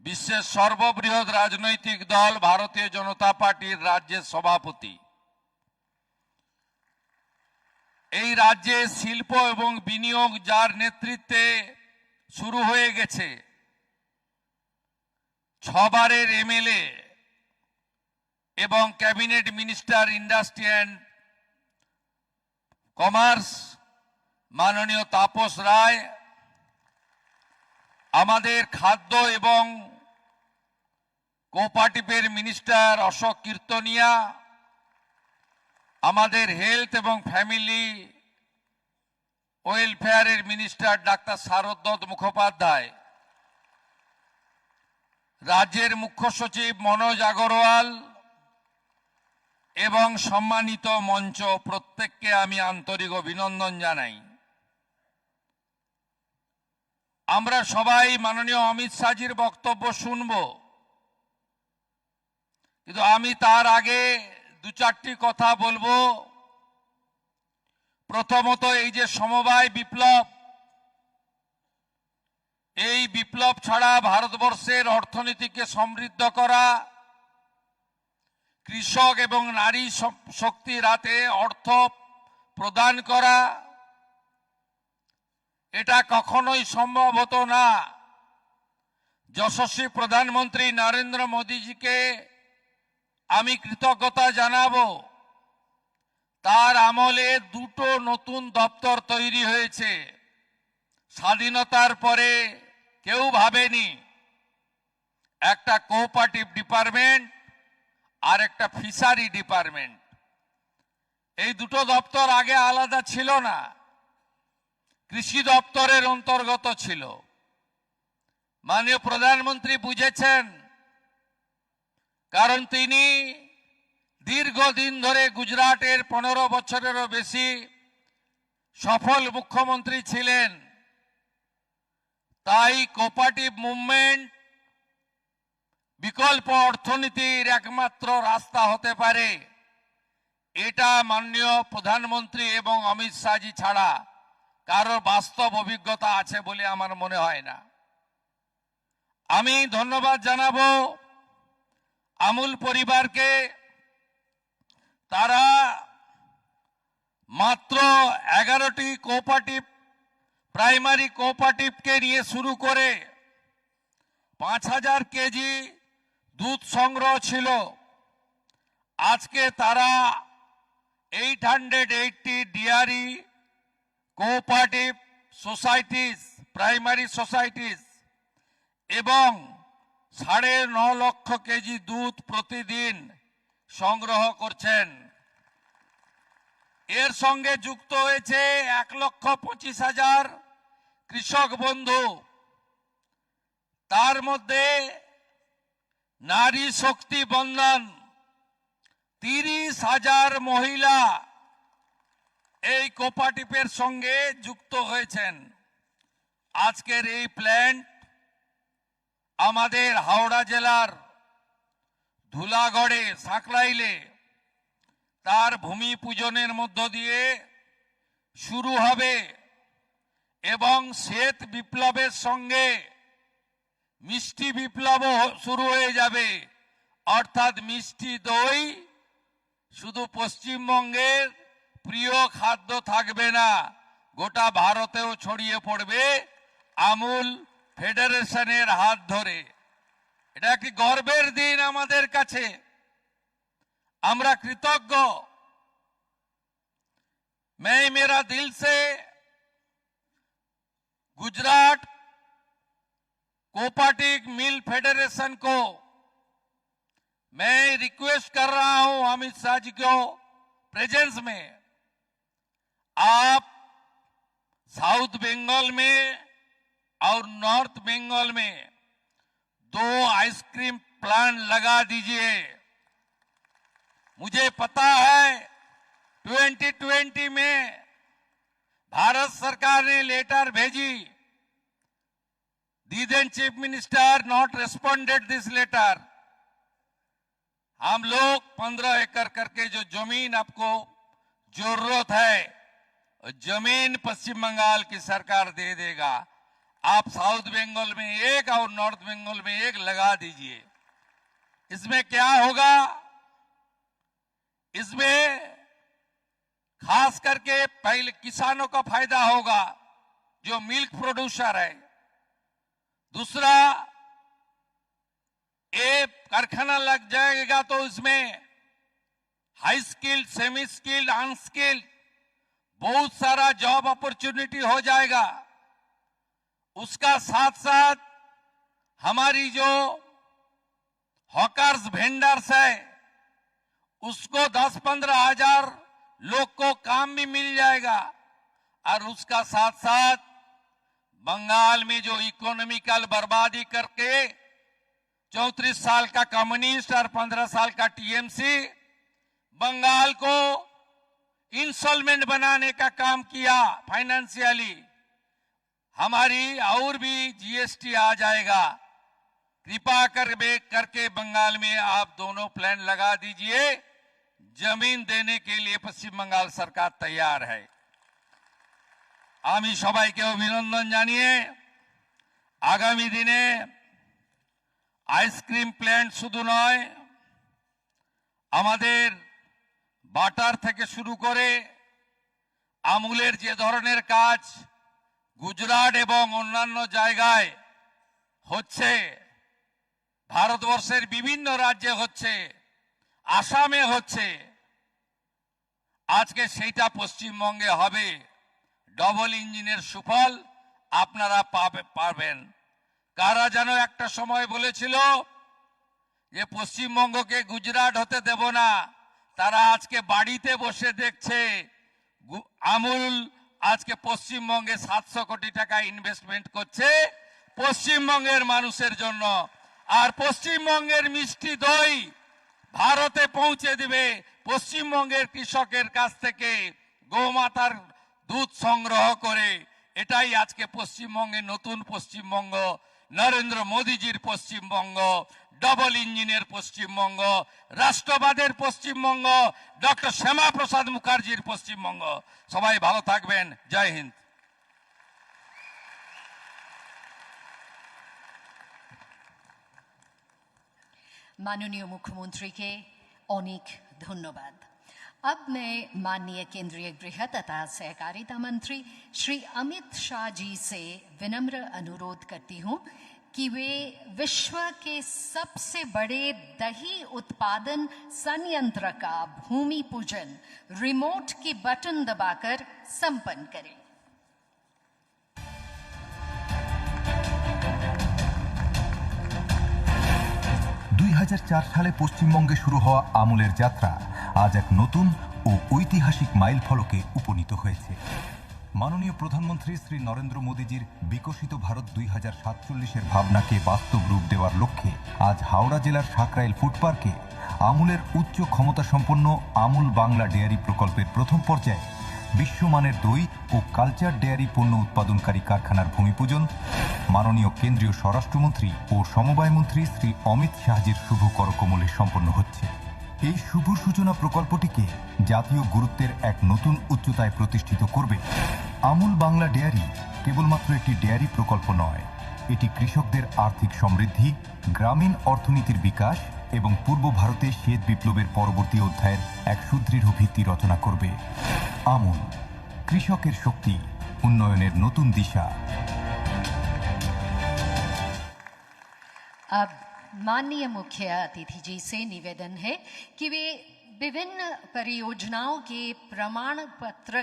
বিশ্বের সর্ববৃহৎ রাজনৈতিক দল ভারতীয় জনতা পার্টির রাজ্যের সভাপতি। এই রাজ্যে শিল্প এবং বিনিয়োগ যার নেতৃত্বে শুরু হয়ে গেছে, 6 বারের এমএলএ এবং cabinet minister industry and commerce মাননীয় তাপস রায়, আমাদের খাদ্য এবং কোঅপারেটিভের মিনিস্টার অশোক কীর্তনিয়া, আমাদের হেলথ এবং ফ্যামিলি ওয়েলফেয়ারের মিনিস্টার ডাক্তার শারদ মুখোপাধ্যায়, রাজ্যের মুখ্য সচিব মনোজ আগরওয়াল এবং সম্মানিত মঞ্চ, প্রত্যেককে আমি আন্তরিক অভিনন্দন জানাই। আমরা সবাই মাননীয় অমিত শাহজির বক্তব্য শুনব, কিন্তু আমি তার আগে 2-4টি কথা বলবো। প্রথমত, এই যে সমবায় বিপ্লব, এই বিপ্লব ছাড়া ভারতবর্ষের অর্থনীতিকে সমৃদ্ধ করা, কৃষক এবং নারী শক্তির হাতে অর্থ প্রদান করা, এটা কখনোই সম্ভব হতো না। যশস্বী প্রধানমন্ত্রী নরেন্দ্র মোদীজিকে আমি কৃতজ্ঞতা জানাবো। তার আমলে 2টো নতুন দপ্তর তৈরি হয়েছে। স্বাধীনতার পরে কেউ ভাবেনি, একটা কোঅপারেটিভ ডিপার্টমেন্ট আর একটা ফিশারি ডিপার্টমেন্ট। এই 2টো দপ্তর আগে আলাদা ছিল না, কৃষি দপ্তরের অন্তর্গত ছিল। মাননীয় প্রধানমন্ত্রী বুঝেছেন, কারণ তিনি দীর্ঘদিন ধরে গুজরাটের 15 বছরেরও বেশি সফল মুখ্যমন্ত্রী ছিলেন। তাই কোঅপারেটিভ মুভমেন্ট বিকল্প অর্থনীতির একমাত্র রাস্তা হতে পারে, এটা মাননীয় প্রধানমন্ত্রী এবং অমিত শাহজি ছাড়া কারো বাস্তব অভিজ্ঞতা আছে বলে আমার মনে হয় না। আমি ধন্যবাদ জানাবো আমুল পরিবারকে। তারা মাত্র 11টি কোঅপারেটিভ, প্রাইমারি কোঅপারেটিভকে নিয়ে শুরু করে 5000 কেজি দুধ সংগ্রহ ছিল। আজকে তারা 880 dairy cooperative societies, primary societies এবং 9.5 লক্ষ কেজি দুধ প্রতিদিন সংগ্রহ করছেন। এর সঙ্গে যুক্ত হয়েছে 1,25,000 কৃষক বন্ধু। তার মধ্যে নারী শক্তি বন্ধন, 30,000 মহিলা এই কোঅপারেটিভের সঙ্গে যুক্ত হয়েছেন। আজকের এই প্ল্যান্ট আমাদের হাওড়া জেলার ধুলাগড়ে সাঁকরাইলে তার ভূমি পূজনের মধ্য দিয়ে শুরু হবে এবং শ্বেত বিপ্লবের সঙ্গে মিষ্টি বিপ্লবও শুরু হয়ে যাবে। অর্থাৎ মিষ্টি দই শুধু পশ্চিমবঙ্গের প্রিয় খাদ্য থাকবে না, গোটা ভারতেও ছড়িয়ে পড়বে আমুল ফেডারেশনের হাত ধরে। এটা একটি গর্বের দিন আমাদের কাছে, আমরা কৃতজ্ঞ। मैं मेरा दिल से गुजरात कोऑपरेटिव मिल फेडरेशन को मैं रिक्वेस्ट कर रहा हूं, अमित शाह जी को प्रेजेंस में, आप साउथ बंगाल में और नॉर्थ बंगाल में 2 आइसक्रीम प्लांट लगा दीजिए। मुझे पता है 2020 में भारत सरकार ने लेटर भेजी, then chief minister not responded this letter. हम लोग 15 एकड़ करके जो जमीन आपको जरूरत है, जमीन पश्चिम बंगाल की सरकार दे देगा। आप साउथ बंगाल में 1 और नॉर्थ बंगाल में 1 लगा दीजिए। इसमें क्या होगा, इसमें खास करके पहले किसानों का फायदा होगा जो मिल्क प्रोड्यूसर है। दूसरा, एक कारखाना लग जाएगा तो इसमें high skilled, semi skilled, unskilled बहुत सारा जॉब अपॉर्चुनिटी हो जाएगा। उसका साथ साथ हमारी जो हॉकर्स वेंडर्स है उसको 10-15 हजार लोग को काम भी मिल जाएगा। और उसका साथ साथ बंगाल में जो इकोनॉमिकल बर्बादी करके 34 साल का कम्युनिस्ट और 15 साल का टीएमसी बंगाल को इंस्टॉलमेंट बनाने का काम किया फाइनेंशियली, हमारी और भी जीएसटी आ जाएगा। कृपा करके बंगाल में आप दोनों प्लान लगा दीजिए। जमीन देने के लिए पश्चिम बंगाल सरकार तैयार है। আমি সবাইকে অভিনন্দন জানিয়ে আগামী দিনে আইসক্রিম প্ল্যান্ট শুধু নয়, আমাদের বাটার থেকে শুরু করে আমুলের যে ধরনের কাজ গুজরাট এবং অন্যান্য জায়গায় হচ্ছে, ভারতবর্ষের বিভিন্ন রাজ্যে হচ্ছে, আসামে হচ্ছে, আজকে সেইটা পশ্চিমবঙ্গে হবে। ডবল ইঞ্জিনের সুফল আপনারা পাবেন। কারা যেন একটা সময় বলেছিল যে পশ্চিমবঙ্গকে গুজরাট হতে দেব না, তারা আজকে বাড়িতে বসে দেখছে আমুল আজকে পশ্চিমবঙ্গে 700 কোটি টাকা ইনভেস্টমেন্ট করছে পশ্চিমবঙ্গের মানুষের জন্য। আর পশ্চিমবঙ্গের মিষ্টি দই ভারতে পৌঁছে দিবে পশ্চিমবঙ্গের কৃষকের কাছ থেকে গোমাতার দুধ সংগ্রহ করে। এটাই আজকে পশ্চিমবঙ্গের নতুন পশ্চিমবঙ্গ, নরেন্দ্র মোদীজির পশ্চিমবঙ্গ, ডবল ইঞ্জিনের পশ্চিমবঙ্গ, রাষ্ট্রবাদের পশ্চিমবঙ্গ, ডক্টর শ্যামা প্রসাদ মুখার্জির পশ্চিমবঙ্গ। সবাই ভালো থাকবেন। জয় হিন্দ। माननीय मुख्यमंत्री के अनेक धन्यवाद। अब मैं माननीय केंद्रीय गृह तथा सहकारिता मंत्री श्री अमित शाह जी से विनम्र अनुरोध करती हूं कि वे विश्व के सबसे बड़े दही उत्पादन संयंत्र का भूमि पूजन रिमोट की बटन दबाकर संपन्न करें। 2004 সালে পশ্চিমবঙ্গে শুরু হওয়া আমুলের যাত্রা আজ এক নতুন ও ঐতিহাসিক মাইল ফলকে উপনীত হয়েছে। মাননীয় প্রধানমন্ত্রী শ্রী নরেন্দ্র মোদীজির বিকশিত ভারত 2047-এর ভাবনাকে বাস্তব রূপ দেওয়ার লক্ষ্যে আজ হাওড়া জেলার সাঁকরাইল ফুড পার্কে আমুলের উচ্চ ক্ষমতা সম্পন্ন আমুল বাংলা ডেয়ারি প্রকল্পের প্রথম পর্যায়ে বিশ্বমানের দই ও কালচার ডেয়ারি পণ্য উৎপাদনকারী কারখানার ভূমিপূজন মাননীয় কেন্দ্রীয় স্বরাষ্ট্রমন্ত্রী ও সমবায় মন্ত্রী শ্রী অমিত শাহজির শুভ করকমলে সম্পন্ন হচ্ছে। এই শুভ সূচনা প্রকল্পটিকে জাতীয় গুরুত্বের এক নতুন উচ্চতায় প্রতিষ্ঠিত করবে। আমুল বাংলা ডেয়ারি কেবলমাত্র একটি ডেয়ারি প্রকল্প নয়, এটি কৃষকদের আর্থিক সমৃদ্ধি, গ্রামীণ অর্থনীতির বিকাশ এবং পূর্ব ভারতে শ্বেত বিপ্লবের পরবর্তী অধ্যায়ের এক সুদৃঢ় ভিত্তি রচনা করবে। আমুল, কৃষকের শক্তি, উন্নয়নের নতুন দিশা। अब माननीय मुख्य अतिथि जी से निवेदन है कि वे विभिन्न परियोजनाओं के प्रमाण पत्र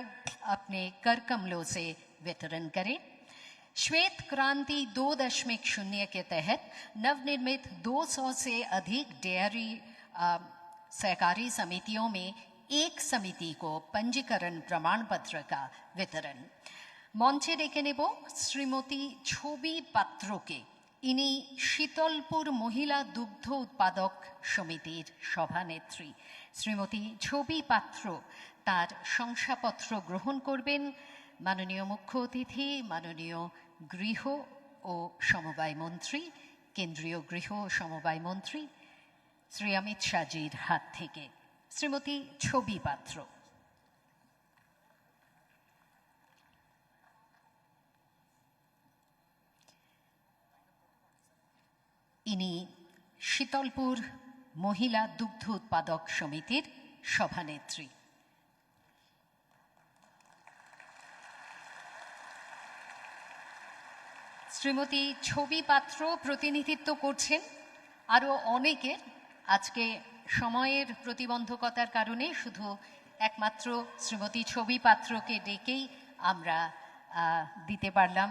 अपने कर कमलों से वितरण करें। श्वेत क्रांति 2.0 के तहत नवनिर्मित 200 से अधिक डेयरी सहकारी समितियों में एक समिति को पंजीकरण प्रमाण पत्र का वितरण। मंचे डेके नेब श्रीमती छवि पात्रोके, इनी शीतलपुर महिला दुग्ध उत्पादक समितिर सभानेत्री। श्रीमती छवि पात्र तार शंसापत्र ग्रहण करबेन माननीय मुख्य अतिथि माननीय गृह ओ समवाय मंत्री, केंद्रीय गृह ओ समवाय मंत्री श्री अमित शाहजीर हाथ थेके। श्रीमती छवि पात्र। इनी शीतलपुर महिला दुग्ध उत्पादक समितिर सभानेत्री। श्रीमती छवि पात्र प्रतिनिधित्व करছেন আরো অনেকের। আজকে সময়ের প্রতিবন্ধকতার কারণে শুধু একমাত্র শ্রীমতী ছবি পাত্রকে ডেকেই আমরা দিতে পারলাম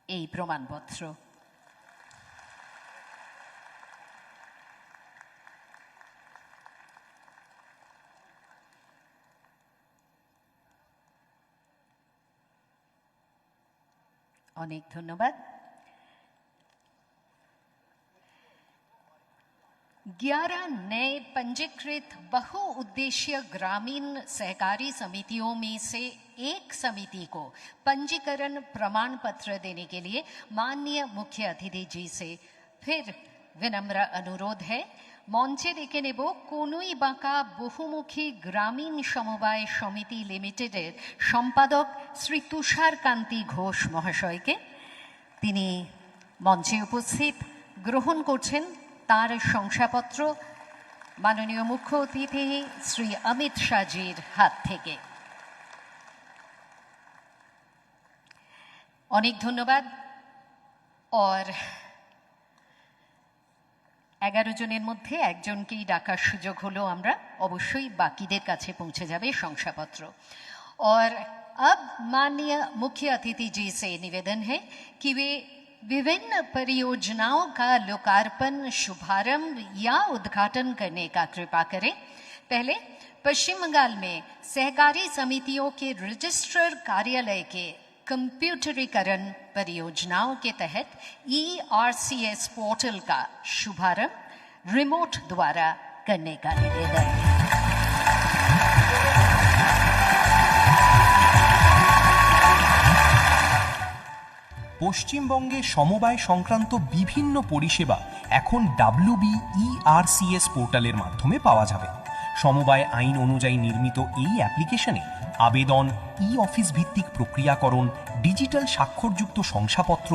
এই প্রমাণপত্র। অনেক ধন্যবাদ। 11 नए पंजीकृत बहुउद्देशीय ग्रामीण सहकारी समितियों में से एक समिति को पंजीकरण प्रमाण पत्र देने के लिए माननीय मुख्य अतिथि जी से फिर विनम्र अनुरोध है। मंचे डेके नेब कोनुई बांका बहुमुखी ग्रामीण समवाय समिति लिमिटेडेर सम्पादक श्री तुषार कांति घोष महाशय के। तिनी मंचे उपस्थित ग्रहण करছেন तार शंसापत्र माननीय मुख्य अतिथि श्री अमित शाहजीर हाथ थेके। अनेक धन्यवाद। और 11 জনের মধ্যে একজনকেই ডাকার সুযোগ হলো, আমরা অবশ্যই বাকিদের কাছে পৌঁছে যাবে শংসাপত্র। और अब माननीय मुख्य अतिथि जी से निवेदन है कि वे विभिन्न परियोजनाओं का लोकार्पण, शुभारंभ या उद्घाटन करने का कृपा करें। पहले पश्चिम बंगाल में सहकारी समितियों के रजिस्ट्रार कार्यालय के कंप्यूटरीकरण परियोजनाओं के तहत ERCS पोर्टल का शुभारंभ रिमोट द्वारा करने का निवेदन है। পশ্চিমবঙ্গে সমবায় সংক্রান্ত বিভিন্ন পরিষেবা এখন WBERCS পোর্টালের মাধ্যমে পাওয়া যাবে। সমবায় আইন অনুযায়ী নির্মিত এই অ্যাপ্লিকেশনে আবেদন, অফিস ভিত্তিক প্রক্রিয়াকরণ, ডিজিটাল স্বাক্ষরযুক্ত শংসাপত্র,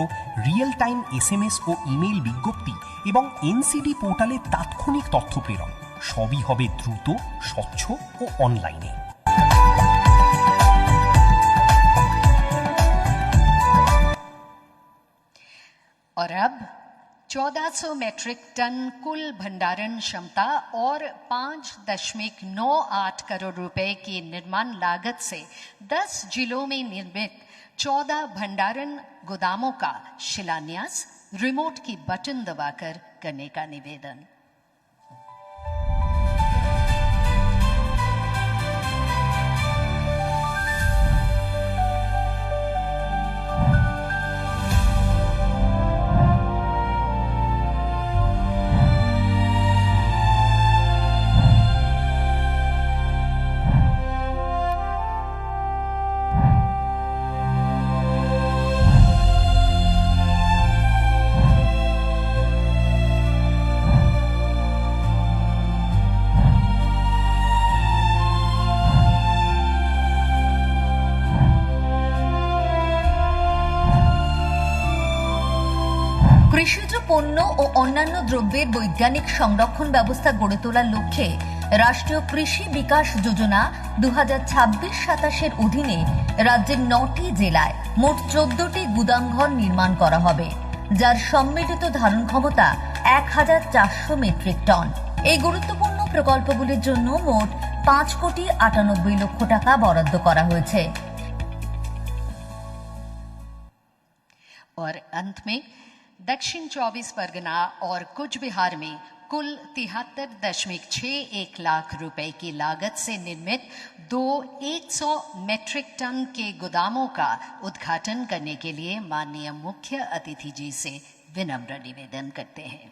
রিয়েল টাইম SMS ও ইমেইল বিজ্ঞপ্তি এবং NCD পোর্টালে তাৎক্ষণিক তথ্য প্রেরণ সবই হবে দ্রুত, স্বচ্ছ ও অনলাইনে। और अब 1400 मैट्रिक टन कुल भंडारण क्षमता और 5.98 करोड़ रुपए की निर्माण लागत से 10 जिलों में निर्मित 14 भंडारण गोदामों का शिलान्यास रिमोट की बटन दबाकर करने का निवेदन। কৃষিজ পণ্য ও অন্যান্য দ্রব্যের বৈজ্ঞানিক সংরক্ষণ ব্যবস্থা গড়ে তোলার লক্ষ্যে রাষ্ট্রীয় কৃষি বিকাশ যোজনা 2026-27 অধীনে রাজ্যের 9টি জেলায় মোট 14টি গুদামঘর নির্মাণ করা হবে, যার সম্মিলিত ধারণ ক্ষমতা 1400 মেট্রিক টন। এই গুরুত্বপূর্ণ প্রকল্পগুলির জন্য মোট 5,98 লক্ষ টাকা বরাদ্দ করা হয়েছে। और अंत में दक्षिण 24 परगना और कूच बिहार में कुल 73.61 लाख रुपए की लागत से निर्मित 100 मेट्रिक टन के गोदामों का उद्घाटन करने के लिए माननीय मुख्य अतिथि जी से विनम्र निवेदन करते हैं।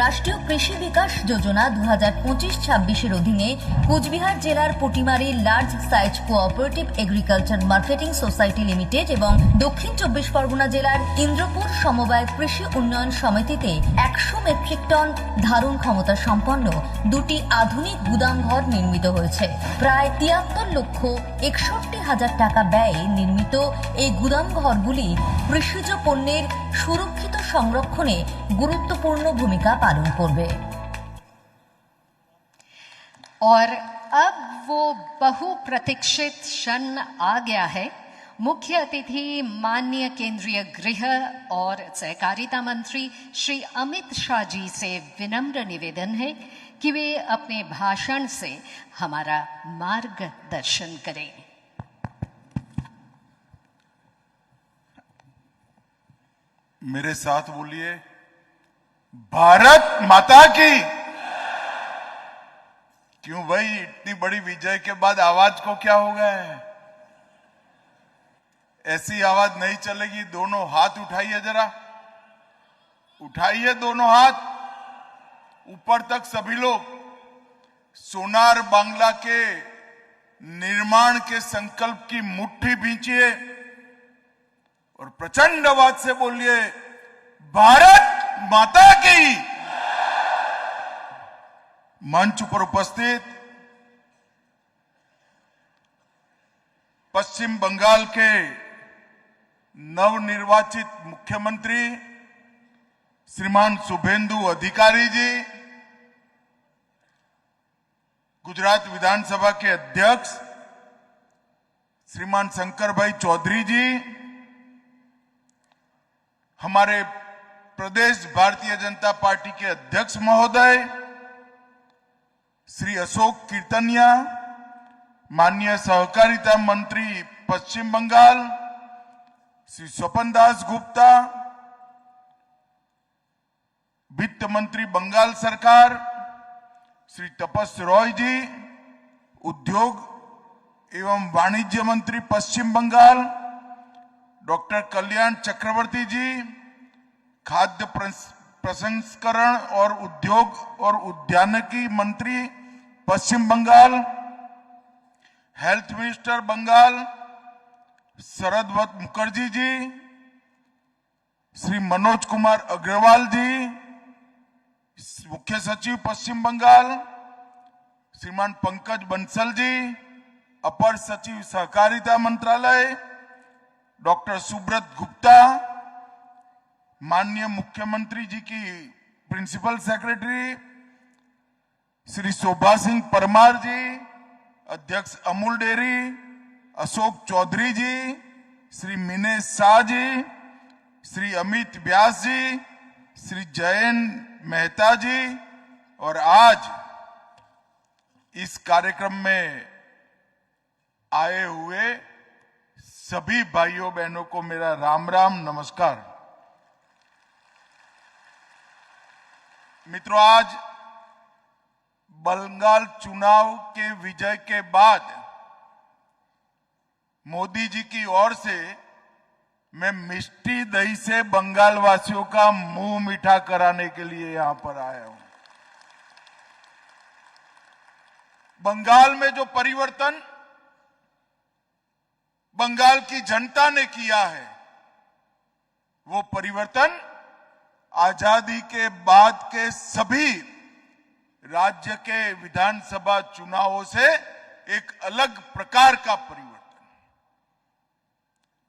রাষ্ট্রীয় কৃষি বিকাশ যোজনা 2025-26 অধীনে কোচবিহার জেলার Patimari large size cooperative agriculture marketing society limited এবং দক্ষিণ 24 পরগনা জেলার ইন্দ্রপুর সমবায় কৃষি উন্নয়ন সমিতিতে 100 মেট্রিক টন ধারণ ক্ষমতা সম্পন্ন দুটি আধুনিক গুদামঘর নির্মিত হয়েছে। প্রায় 73,61,000 টাকা ব্যয়ে নির্মিত এই গুদামঘরগুলি কৃষিজ পণ্যের সুরক্ষিত সংরক্ষণে গুরুত্বপূর্ণ ভূমিকা पालन करबे। और अब वो बहुप्रतीक्षित क्षण आ गया है। मुख्य अतिथि माननीय केंद्रीय गृह और सहकारिता मंत्री श्री अमित शाह जी से विनम्र निवेदन है कि वे अपने भाषण से हमारा मार्गदर्शन करें। मेरे साथ बोलिए, भारत माता की। क्यों भाई, इतनी बड़ी विजय के बाद आवाज को क्या हो गया है? ऐसी आवाज नहीं चलेगी। दोनों हाथ उठाइए, जरा उठाइए दोनों हाथ ऊपर तक सभी लोग। सोनार बांग्ला के निर्माण के संकल्प की मुट्ठी भींचिए और प्रचंड आवाज से बोलिए, भारत माता की। मंच पर उपस्थित पश्चिम बंगाल के नवनिर्वाचित मुख्यमंत्री श्रीमान शुभेंदु अधिकारी जी, गुजरात विधानसभा के अध्यक्ष श्रीमान शंकर भाई चौधरी जी, हमारे प्रदेश भारतीय जनता पार्टी के अध्यक्ष महोदय श्री अशोक कीर्तनिया, माननीय सहकारिता मंत्री पश्चिम बंगाल श्री स्वपन दास गुप्ता, वित्त मंत्री बंगाल सरकार श्री तपस रॉय जी, उद्योग एवं वाणिज्य मंत्री पश्चिम बंगाल डॉक्टर कल्याण चक्रवर्ती जी, खाद्य प्रसंस्करण और उद्योग और उद्यानिकी मंत्री पश्चिम बंगाल, हेल्थ मिनिस्टर बंगाल शरद मुखर्जी जी, श्री मनोज कुमार अग्रवाल जी, मुख्य सचिव पश्चिम बंगाल श्रीमान पंकज बंसल जी, अपर सचिव सहकारिता मंत्रालय डॉक्टर सुब्रत गुप्ता, माननीय मुख्यमंत्री जी की प्रिंसिपल सेक्रेटरी श्री शोभा सिंह परमार जी, अध्यक्ष अमूल डेयरी अशोक चौधरी जी, श्री मिनेश शाह जी, श्री अमित व्यास जी, श्री जयंत मेहता जी, और आज इस कार्यक्रम में आए हुए सभी भाइयों बहनों को मेरा राम राम नमस्कार। मित्रों, आज बंगाल चुनाव के विजय के बाद मोदी जी की ओर से मैं मिष्टी दही से बंगाल वासियों का मुंह मीठा कराने के लिए यहां पर आया हूं। बंगाल में जो परिवर्तन बंगाल की जनता ने किया है, वो परिवर्तन आजादी के बाद के सभी राज्य के विधानसभा चुनावों से एक अलग प्रकार का परिवर्तन।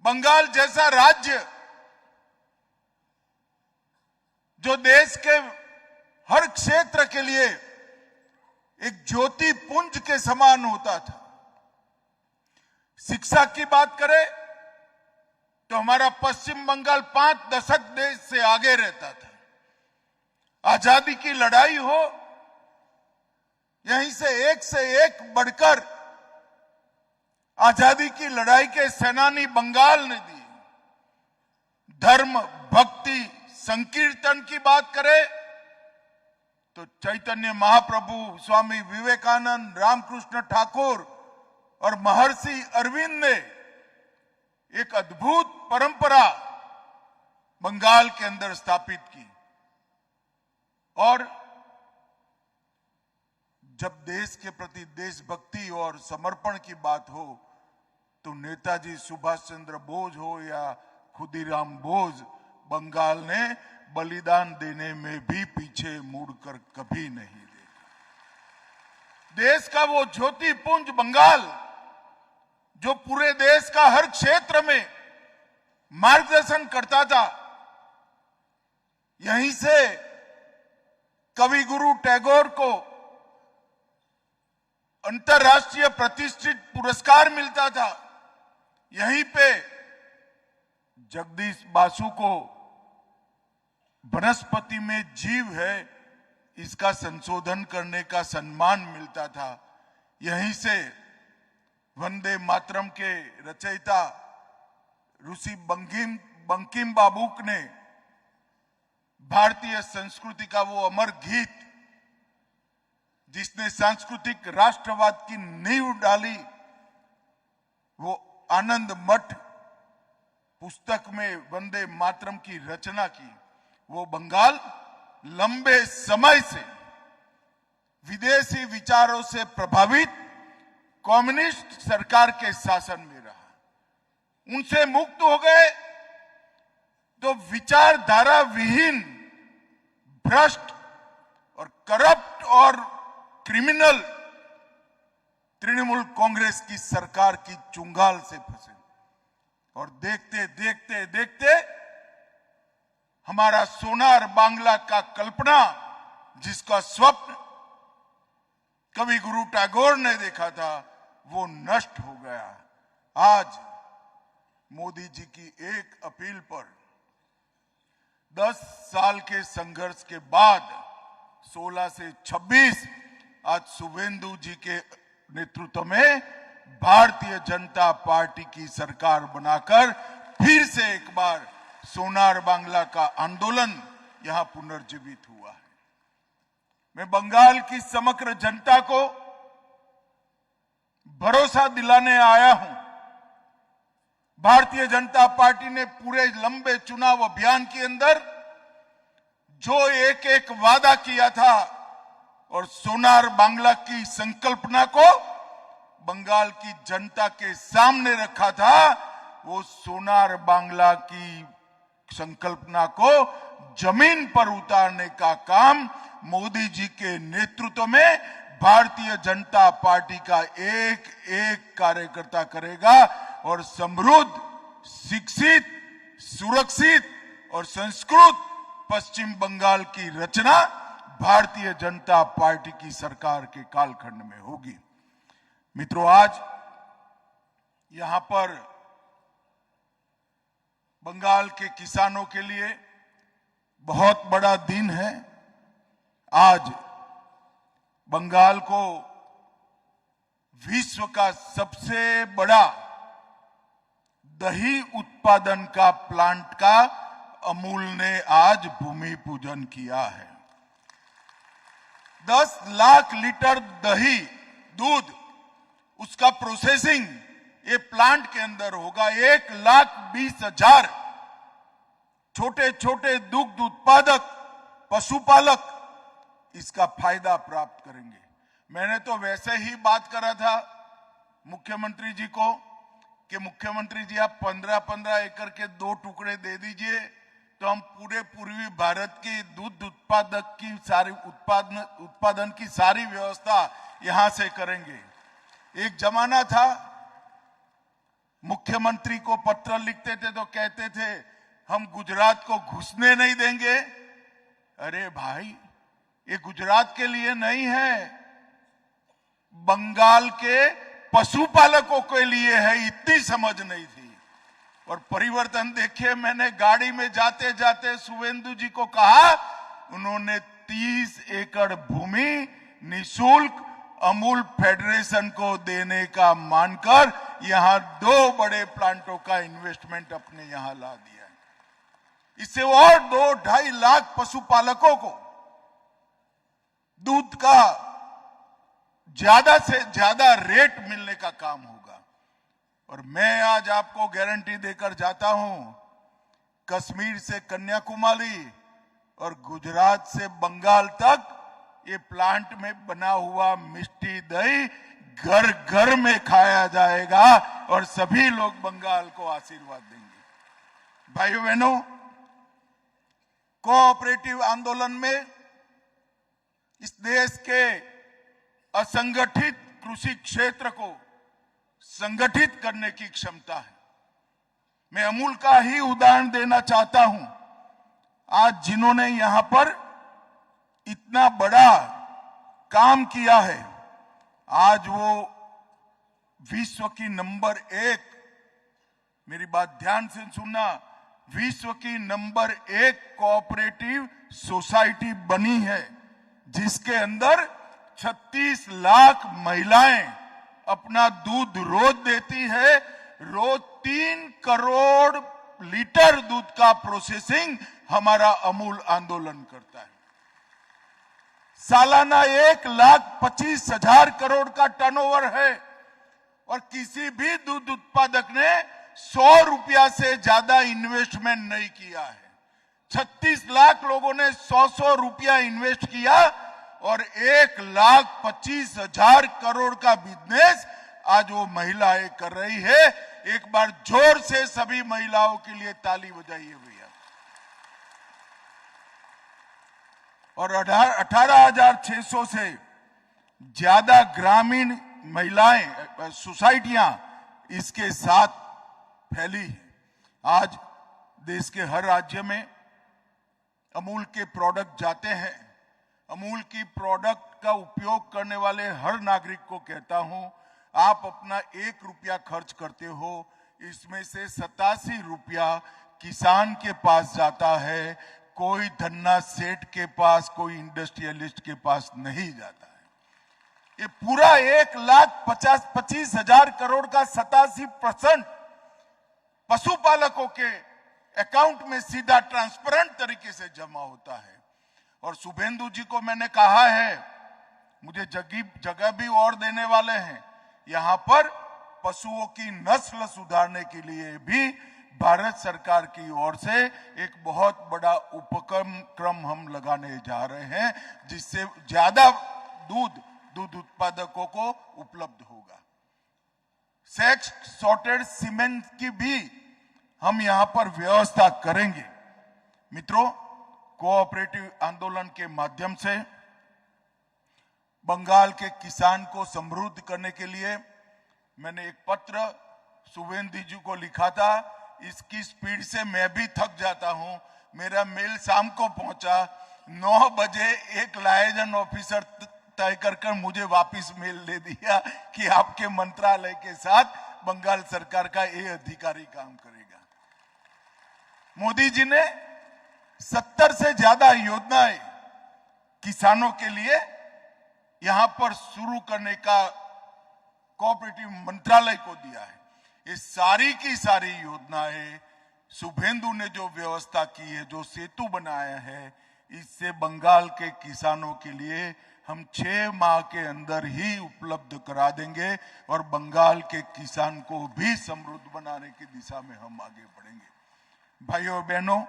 बंगाल जैसा राज्य जो देश के हर क्षेत्र के लिए एक ज्योति पुंज के समान होता था। शिक्षा की बात करें तो हमारा पश्चिम बंगाल 5 दशक देश से आगे रहता था। आजादी की लड़ाई हो, यहीं से एक बढ़कर आजादी की लड़ाई के सेनानी बंगाल ने दी। धर्म, भक्ति, संकीर्तन की बात करें तो चैतन्य महाप्रभु, स्वामी विवेकानंद, रामकृष्ण ठाकुर और महर्षि अरविंद ने एक अद्भुत परंपरा बंगाल के अंदर स्थापित की। और जब देश के प्रति देशभक्ति और समर्पण की बात हो तो नेताजी सुभाष चंद्र बोस हो या खुदीराम बोस, बंगाल ने बलिदान देने में भी पीछे मुड़कर कभी नहीं देखा। देश का वो ज्योति पुंज बंगाल जो पूरे देश का हर क्षेत्र में मार्गदर्शन करता था, यहीं से कवि गुरु टैगोर को अंतर्राष्ट्रीय प्रतिष्ठित पुरस्कार मिलता था। यहीं पे जगदीश बासु को वनस्पति में जीव है इसका संशोधन करने का सम्मान मिलता था। यहीं से वंदे मातरम के रचयिता ऋषि बंकिम बाबूक ने भारतीय संस्कृति का वो अमर गीत जिसने सांस्कृतिक राष्ट्रवाद की नींव डाली, वो आनंद मठ पुस्तक में वंदे मातरम की रचना की। वो बंगाल लंबे समय से विदेशी विचारों से प्रभावित कम्युनिस्ट सरकार के शासन में रहा। उनसे मुक्त हो गए तो विचारधारा विहीन, भ्रष्ट और करप्ट और क्रिमिनल तृणमूल कांग्रेस की सरकार की चुंगाल से फंसे। और देखते देखते देखते हमारा सोनार बांग्ला का कल्पना, जिसका स्वप्न कवि गुरु टैगोर ने देखा था, वो नष्ट हो गया। आज मोदी जी की एक अपील पर 10 साल के संघर्ष के बाद 16 से 26 आज शुभेंदु जी के नेतृत्व में भारतीय जनता पार्टी की सरकार बनाकर फिर से एक बार सोनार बांग्ला का आंदोलन यहां पुनर्जीवित हुआ है। मैं बंगाल की समग्र जनता को भरोसा दिलाने आया हूं। भारतीय जनता पार्टी ने पूरे लंबे चुनाव अभियान के अंदर जो एक एक वादा किया था और सोनार बांग्ला की संकल्पना को बंगाल की जनता के सामने रखा था, वो सोनार बांग्ला की संकल्पना को जमीन पर उतारने का काम मोदी जी के नेतृत्व में भारतीय जनता पार्टी का एक एक कार्यकर्ता करेगा। और समृद्ध, शिक्षित, सुरक्षित और संस्कृत पश्चिम बंगाल की रचना भारतीय जनता पार्टी की सरकार के कालखंड में होगी। मित्रों, आज यहां पर बंगाल के किसानों के लिए बहुत बड़ा दिन है। आज बंगाल को विश्व का सबसे बड़ा दही उत्पादन का प्लांट का अमूल ने आज भूमि पूजन किया है। 10 लाख लीटर दही, दूध, उसका प्रोसेसिंग ये प्लांट के अंदर होगा। 1,20,000 छोटे छोटे दुग्ध उत्पादक, पशुपालक इसका फायदा प्राप्त करेंगे। मैंने तो वैसे ही बात करा था मुख्यमंत्री जी को कि मुख्यमंत्री जी आप 15-15 एकड़ के 2 टुकड़े दे दीजिए तो हम पूरे पूर्वी भारत की दूध उत्पादक की सारी उत्पादन की सारी व्यवस्था यहां से करेंगे। एक जमाना था मुख्यमंत्री को पत्र लिखते थे तो कहते थे हम गुजरात को घुसने नहीं देंगे। अरे भाई, ये गुजरात के लिए नहीं है, बंगाल के पशुपालकों के लिए है। इतनी समझ नहीं थी। और परिवर्तन देखिए, मैंने गाड़ी में जाते जाते शुभेंदु जी को कहा, उन्होंने 30 एकड़ भूमि निशुल्क अमूल फेडरेशन को देने का मानकर यहां 2 बड़े प्लांटों का इन्वेस्टमेंट अपने यहां ला दिया है। इससे और 2-2.5 लाख पशुपालकों को दूध का ज्यादा से ज्यादा रेट मिलने का काम होगा। और मैं आज आपको गारंटी देकर जाता हूं, कश्मीर से कन्याकुमारी और गुजरात से बंगाल तक ये प्लांट में बना हुआ मिष्टी दही घर घर में खाया जाएगा और सभी लोग बंगाल को आशीर्वाद देंगे। भाइयों बहनों, कोऑपरेटिव आंदोलन में इस देश के असंगठित कृषि क्षेत्र को संगठित करने की क्षमता है। मैं अमूल का ही उदाहरण देना चाहता हूं। आज जिन्होंने यहां पर इतना बड़ा काम किया है, आज वो विश्व की नंबर 1, मेरी बात ध्यान से सुनना, विश्व की नंबर 1 कोऑपरेटिव सोसाइटी बनी है, जिसके अंदर 36 लाख महिलाएं अपना दूध रोज देती है। रोज 3 करोड़ लीटर दूध का प्रोसेसिंग हमारा अमूल आंदोलन करता है। सालाना 1,25,000 करोड़ का टर्नओवर है और किसी भी दूध उत्पादक ने 100 रुपया से ज्यादा इन्वेस्टमेंट नहीं किया है। 36 लाख लोगों ने 100 रुपया इन्वेस्ट किया और 1,25,000 करोड़ का बिजनेस आज वो महिलाएं कर रही है। एक बार जोर से सभी महिलाओं के लिए ताली बजाइए भैया। और 18,600 से ज्यादा ग्रामीण महिलाएं सोसाइटियां इसके साथ फैली है। आज देश के हर राज्य में अमूल के प्रोडक्ट जाते हैं। अमूल की प्रोडक्ट का उपयोग करने वाले हर नागरिक को कहता हूं, आप अपना 1 रुपया खर्च करते हो, इसमें से 87 रुपया किसान के पास जाता है। कोई धन्ना सेठ के पास, कोई इंडस्ट्रियलिस्ट के पास नहीं जाता है। ये पूरा 1,25,000 करोड़ का 87% पशुपालकों के अकाउंट में सीधा ट्रांसपेरेंट तरीके से जमा होता है। और शुभेंदु जी को मैंने कहा है, मुझे जगह भी और देने वाले हैं। यहां पर पशुओं की नस्ल सुधारने के लिए भी भारत सरकार की ओर से एक बहुत बड़ा उपक्रम हम लगाने जा रहे हैं, जिससे ज्यादा दूध उत्पादकों को उपलब्ध होगा। सेक्स सॉर्टेड सीमेंट की भी हम यहां पर व्यवस्था करेंगे। मित्रों, कोऑपरेटिव आंदोलन के माध्यम से बंगाल के किसान को समृद्ध करने के लिए मैंने एक पत्र शुभेंदु जी को लिखा था। इसकी स्पीड से मैं भी थक जाता हूं। मेरा मेल शाम को पहुंचा। 9 बजे एक लाइजन ऑफिसर तय कर मुझे वापस मेल दे दिया कि आपके मंत्रालय के साथ बंगाल सरकार का ये अधिकारी काम करेगा। मोदी जी ने 70 से ज्यादा योजनाएं किसानों के लिए यहां पर शुरू करने का कोऑपरेटिव मंत्रालय को दिया है। ये सारी की सारी योजनाएं शुभेंदु ने जो व्यवस्था की है, जो सेतु बनाया है, इससे बंगाल के किसानों के लिए हम 6 माह के अंदर ही उपलब्ध करा देंगे और बंगाल के किसान को भी समृद्ध बनाने की दिशा में हम आगे बढ़ेंगे। भाइयों बहनों,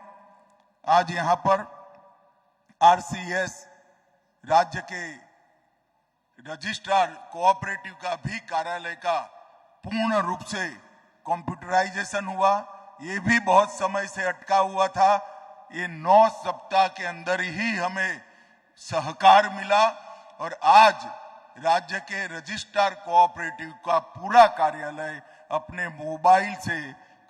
आज यहां पर आरसीएस राज्य के रजिस्ट्रार कोऑपरेटिव का भी कार्यालय का पूर्ण रूप से कंप्यूटराइजेशन हुआ, ये भी बहुत समय से अटका हुआ था। ये 9 सप्ताह के अंदर ही हमें सहकार मिला और आज राज्य के रजिस्ट्रार कोऑपरेटिव का पूरा कार्यालय अपने मोबाइल से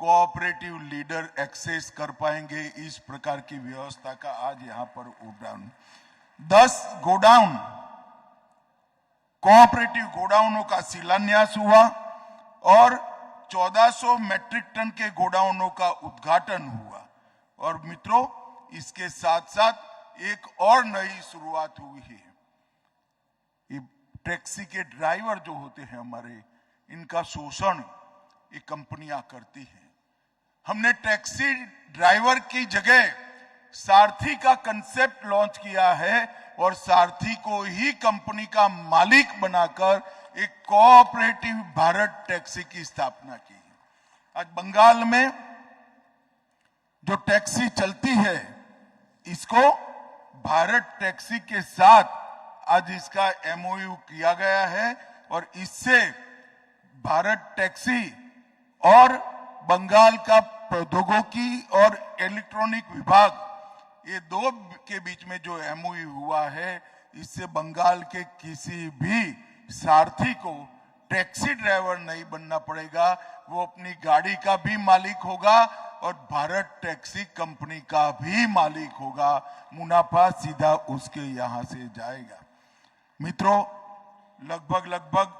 कोऑपरेटिव लीडर एक्सेस कर पाएंगे। इस प्रकार की व्यवस्था का आज यहां पर उद्घाटन। 10 गोडाउन कोऑपरेटिव गोडाउनों का शिलान्यास हुआ और 1400 मैट्रिक टन के गोडाउनों का उद्घाटन हुआ। और मित्रों, इसके साथ साथ एक और नई शुरुआत हुई है। ये टैक्सी के ड्राइवर जो होते हैं हमारे, इनका शोषण ये कंपनियां करती हैं। हमने टैक्सी ड्राइवर की जगह सारथी का कंसेप्ट लॉन्च किया है और सारथी को ही कंपनी का मालिक बनाकर एक कोऑपरेटिव भारत टैक्सी की स्थापना की है। आज बंगाल में जो टैक्सी चलती है, इसको भारत टैक्सी के साथ आज इसका एमओयू किया गया है और इससे भारत टैक्सी और बंगाल का प्रौद्योगिकी और इलेक्ट्रॉनिक विभाग, ये दो के बीच में जो एमओयू हुआ है, इससे बंगाल के किसी भी सारथी को टैक्सी ड्राइवर नहीं बनना पड़ेगा। वो अपनी गाड़ी का भी मालिक होगा और भारत टैक्सी कंपनी का भी मालिक होगा। मुनाफा सीधा उसके यहां से जाएगा। मित्रों, लगभग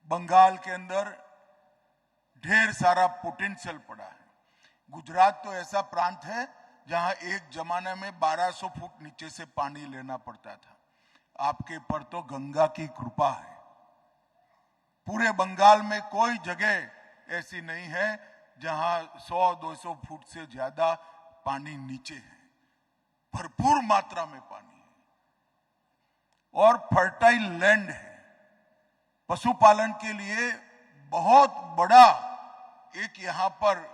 बंगाल के अंदर ढेर सारा पोटेंशियल पड़ा है। गुजरात तो ऐसा प्रांत है जहां एक जमाने में 1200 फुट नीचे से पानी लेना पड़ता था। आपके पर तो गंगा की कृपा है। पूरे बंगाल में कोई जगह ऐसी नहीं है जहां 100-200 फुट से ज्यादा पानी नीचे है। भरपूर मात्रा में पानी है और फर्टाइल लैंड है। पशुपालन के लिए बहुत बड़ा एक यहां पर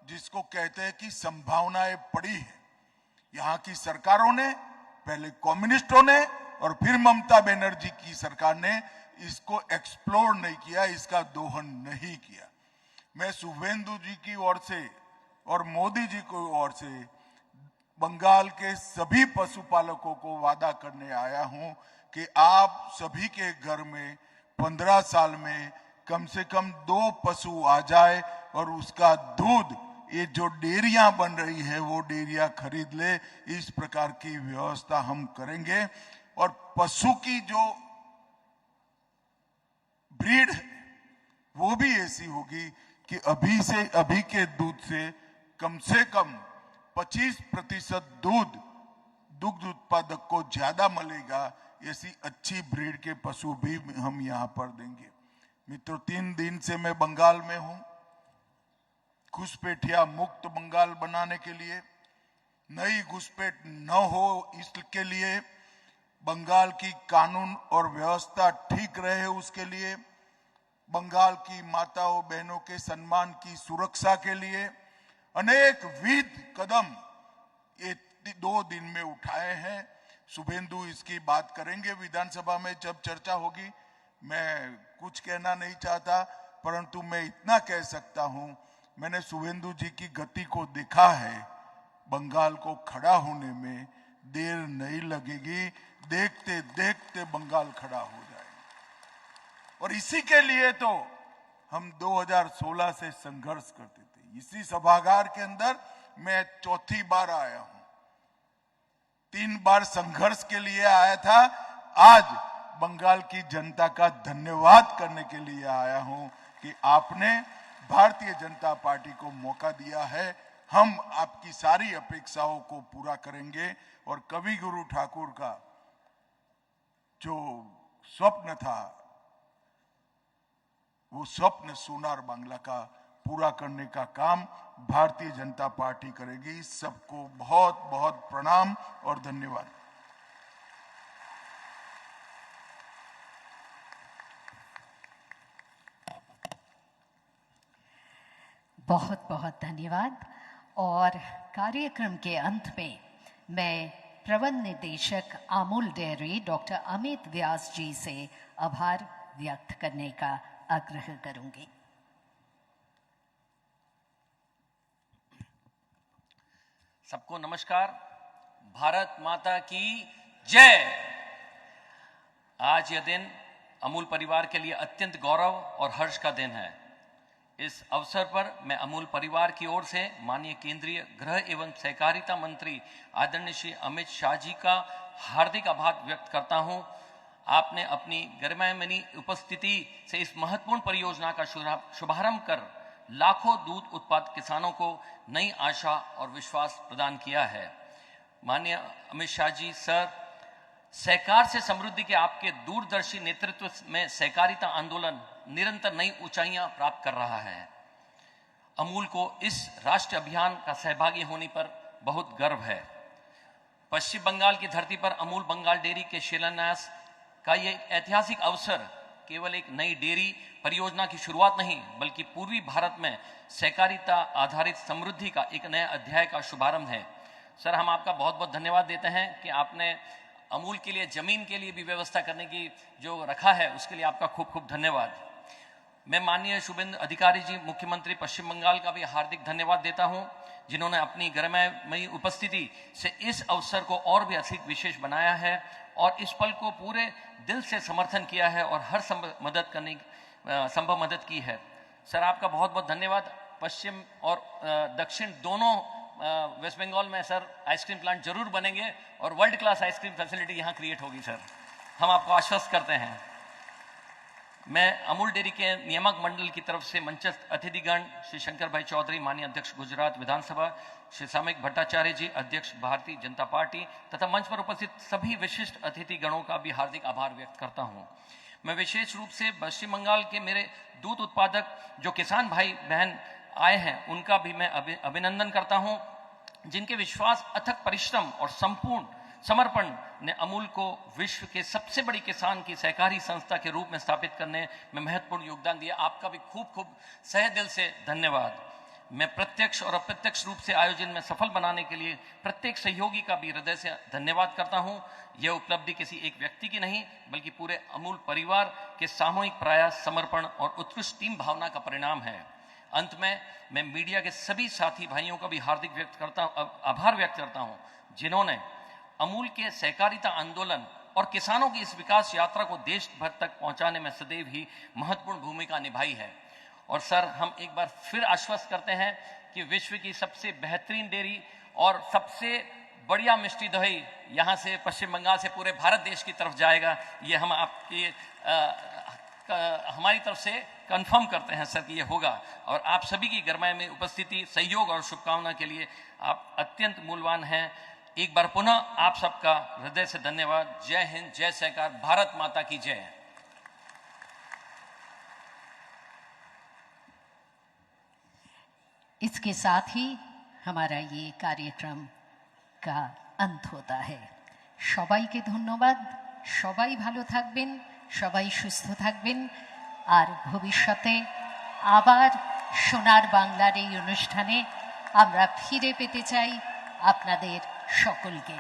जिसको कहते हैं कि संभावनाएं पड़ी है। यहां की सरकारों ने, पहले कम्युनिस्टों ने और फिर ममता बनर्जी की सरकार ने इसको एक्सप्लोर नहीं किया, इसका दोहन नहीं किया। मैं शुभेंदु जी की ओर से और मोदी जी की ओर से बंगाल के सभी पशुपालकों को वादा करने आया हूं कि आप सभी के घर में 15 साल में कम से कम 2 पशु आ जाए और उसका दूध, ये जो डेयरियां बन रही है वो डेयरियां खरीद ले। इस प्रकार की व्यवस्था हम करेंगे और पशु की जो ब्रीड है वो भी ऐसी होगी कि अभी के दूध से कम 25% दुग्ध उत्पादक को ज्यादा मिलेगा। ऐसी अच्छी ब्रीड के पशु भी हम यहां पर देंगे। मित्रों, 3 दिन से मैं बंगाल में हूं। घुसपैठिया मुक्त बंगाल बनाने के लिए, नई घुसपैठ न हो इसके लिए, बंगाल की कानून और व्यवस्था ठीक रहे उसके लिए, बंगाल की माताओं बहनों के सम्मान की सुरक्षा के लिए अनेक विध कदम ये 2 दिन में उठाए हैं। शुभेंदु इसकी बात करेंगे विधानसभा में जब चर्चा होगी। मैं कुछ कहना नहीं चाहता, परंतु मैं इतना कह सकता हूं, मैंने शुभेंदु जी की गति को देखा है। बंगाल को खड़ा होने में देर नहीं लगेगी। देखते देखते बंगाल खड़ा हो जाएगा। और इसी के लिए तो हम 2016 से संघर्ष करते थे। इसी सभागार के अंदर मैं 4थी बार आया हूं। 3 बार संघर्ष के लिए आया था। आज बंगाल की जनता का धन्यवाद करने के लिए आया हूं कि आपने भारतीय जनता पार्टी को मौका दिया है। हम आपकी सारी अपेक्षाओं को पूरा करेंगे और कवि गुरु ठाकुर का जो स्वप्न था, वो स्वप्न सोनार बांग्ला का पूरा करने का काम भारतीय जनता पार्टी करेगी। सबको बहुत बहुत प्रणाम और धन्यवाद। बहुत बहुत धन्यवाद। और कार्यक्रम के अंत में मैं प्रबंध निदेशक अमूल डेयरी डॉक्टर अमित व्यास जी से आभार व्यक्त करने का आग्रह करूंगी। सबको नमस्कार। भारत माता की जय। आज यह दिन अमूल परिवार के लिए अत्यंत गौरव और हर्ष का दिन है। इस अवसर पर मैं अमूल परिवार की ओर से माननीय केंद्रीय गृह एवं सहकारिता मंत्री आदरणीय श्री अमित शाह जी का हार्दिक आभार व्यक्त करता हूं। आपने अपनी गरिमामयी उपस्थिति से इस महत्वपूर्ण परियोजना का शुभारंभ कर लाखों दूध उत्पादक किसानों को नई आशा और विश्वास प्रदान किया है। माननीय अमित शाह जी सर, सहकार से समृद्धि के आपके दूरदर्शी नेतृत्व में सहकारिता आंदोलन निरंतर नई ऊंचाइयां प्राप्त कर रहा है। अमूल को इस राष्ट्रीय अभियान का सहभागी होने पर बहुत गर्व है। पश्चिम बंगाल की धरती पर अमूल बंगाल डेयरी के शिलान्यास का यह ऐतिहासिक अवसर केवल एक नई डेयरी परियोजना की शुरुआत नहीं, बल्कि पूर्वी भारत में सहकारिता आधारित समृद्धि का एक नया अध्याय का शुभारंभ है। सर, हम आपका बहुत बहुत धन्यवाद देते हैं कि आपने अमूल के लिए जमीन के लिए भी व्यवस्था करने की जो रखा है, उसके लिए आपका खूब खूब धन्यवाद। मैं माननीय शुभेंदु अधिकारी जी, मुख्यमंत्री पश्चिम बंगाल का भी हार्दिक धन्यवाद देता हूं, जिन्होंने अपनी गरिमामयी उपस्थिति से इस अवसर को और भी अधिक विशेष बनाया है और इस पल को पूरे दिल से समर्थन किया है और हर संभव मदद की है। सर, आपका बहुत बहुत धन्यवाद। पश्चिम और दक्षिण दोनों वेस्ट बंगाल में सर आइसक्रीम प्लांट जरूर बनेंगे और वर्ल्ड क्लास आइसक्रीम फैसिलिटी यहाँ क्रिएट होगी सर, हम आपको आश्वस्त करते हैं। मैं अमूल डेयरी के नियामक मंडल की तरफ से मंचस्थ अतिथिगण श्री शंकर भाई चौधरी, माननीय अध्यक्ष गुजरात विधानसभा, श्री सामयिक भट्टाचार्य जी, अध्यक्ष भारतीय जनता पार्टी, तथा मंच पर उपस्थित सभी विशिष्ट अतिथिगणों का भी हार्दिक आभार व्यक्त करता हूं। मैं विशेष रूप से पश्चिम बंगाल के मेरे दूध उत्पादक जो किसान भाई बहन आए हैं, उनका भी मैं अभिनंदन करता हूं, जिनके विश्वास, अथक परिश्रम और संपूर्ण समर्पण ने अमूल को विश्व के सबसे बड़ी किसान की सहकारी संस्था के रूप में स्थापित करने में महत्वपूर्ण योगदान दिया। आपका भी खूब खूब सहे दिल से धन्यवाद। मैं प्रत्यक्ष और अप्रत्यक्ष रूप से आयोजन में सफल बनाने के लिए प्रत्येक सहयोगी का भी हृदय से धन्यवाद करता हूं। यह उपलब्धि किसी एक व्यक्ति की नहीं, बल्कि पूरे अमूल परिवार के सामूहिक प्रयास, समर्पण और उत्कृष्ट टीम भावना का परिणाम है। अंत में मैं मीडिया के सभी साथी भाइयों का भी हार्दिक आभार व्यक्त करता हूं, जिन्होंने अमूल के सहकारिता आंदोलन और किसानों की इस विकास यात्रा को देश भर तक पहुंचाने में सदैव ही महत्वपूर्ण भूमिका निभाई है। और सर, हम एक बार फिर आश्वस्त करते हैं कि विश्व की सबसे बेहतरीन डेयरी और सबसे बढ़िया मिष्टी दही यहाँ से पश्चिम बंगाल से पूरे भारत देश की तरफ जाएगा। ये हम आपकी हमारी तरफ से कंफर्म करते हैं सर कि ये होगा। और आप सभी की गरिमामयी उपस्थिति, सहयोग और शुभकामना के लिए आप अत्यंत मूल्यवान हैं। एक बार पुनः आप सबका हृदय से धन्यवाद। जय हिंद, जय सहकार, भारत माता की जय। इसके साथ ही हमारा ये कार्यक्रम का अंत होता है। সবাইকে ধন্যবাদ। সবাই ভালো থাকবেন, সবাই সুস্থ থাকবেন, আর ভবিষ্যতে আবার সোনার বাংলার এই অনুষ্ঠানে আমরা ফিরে পেতে চাই আপনাদের সকলকে।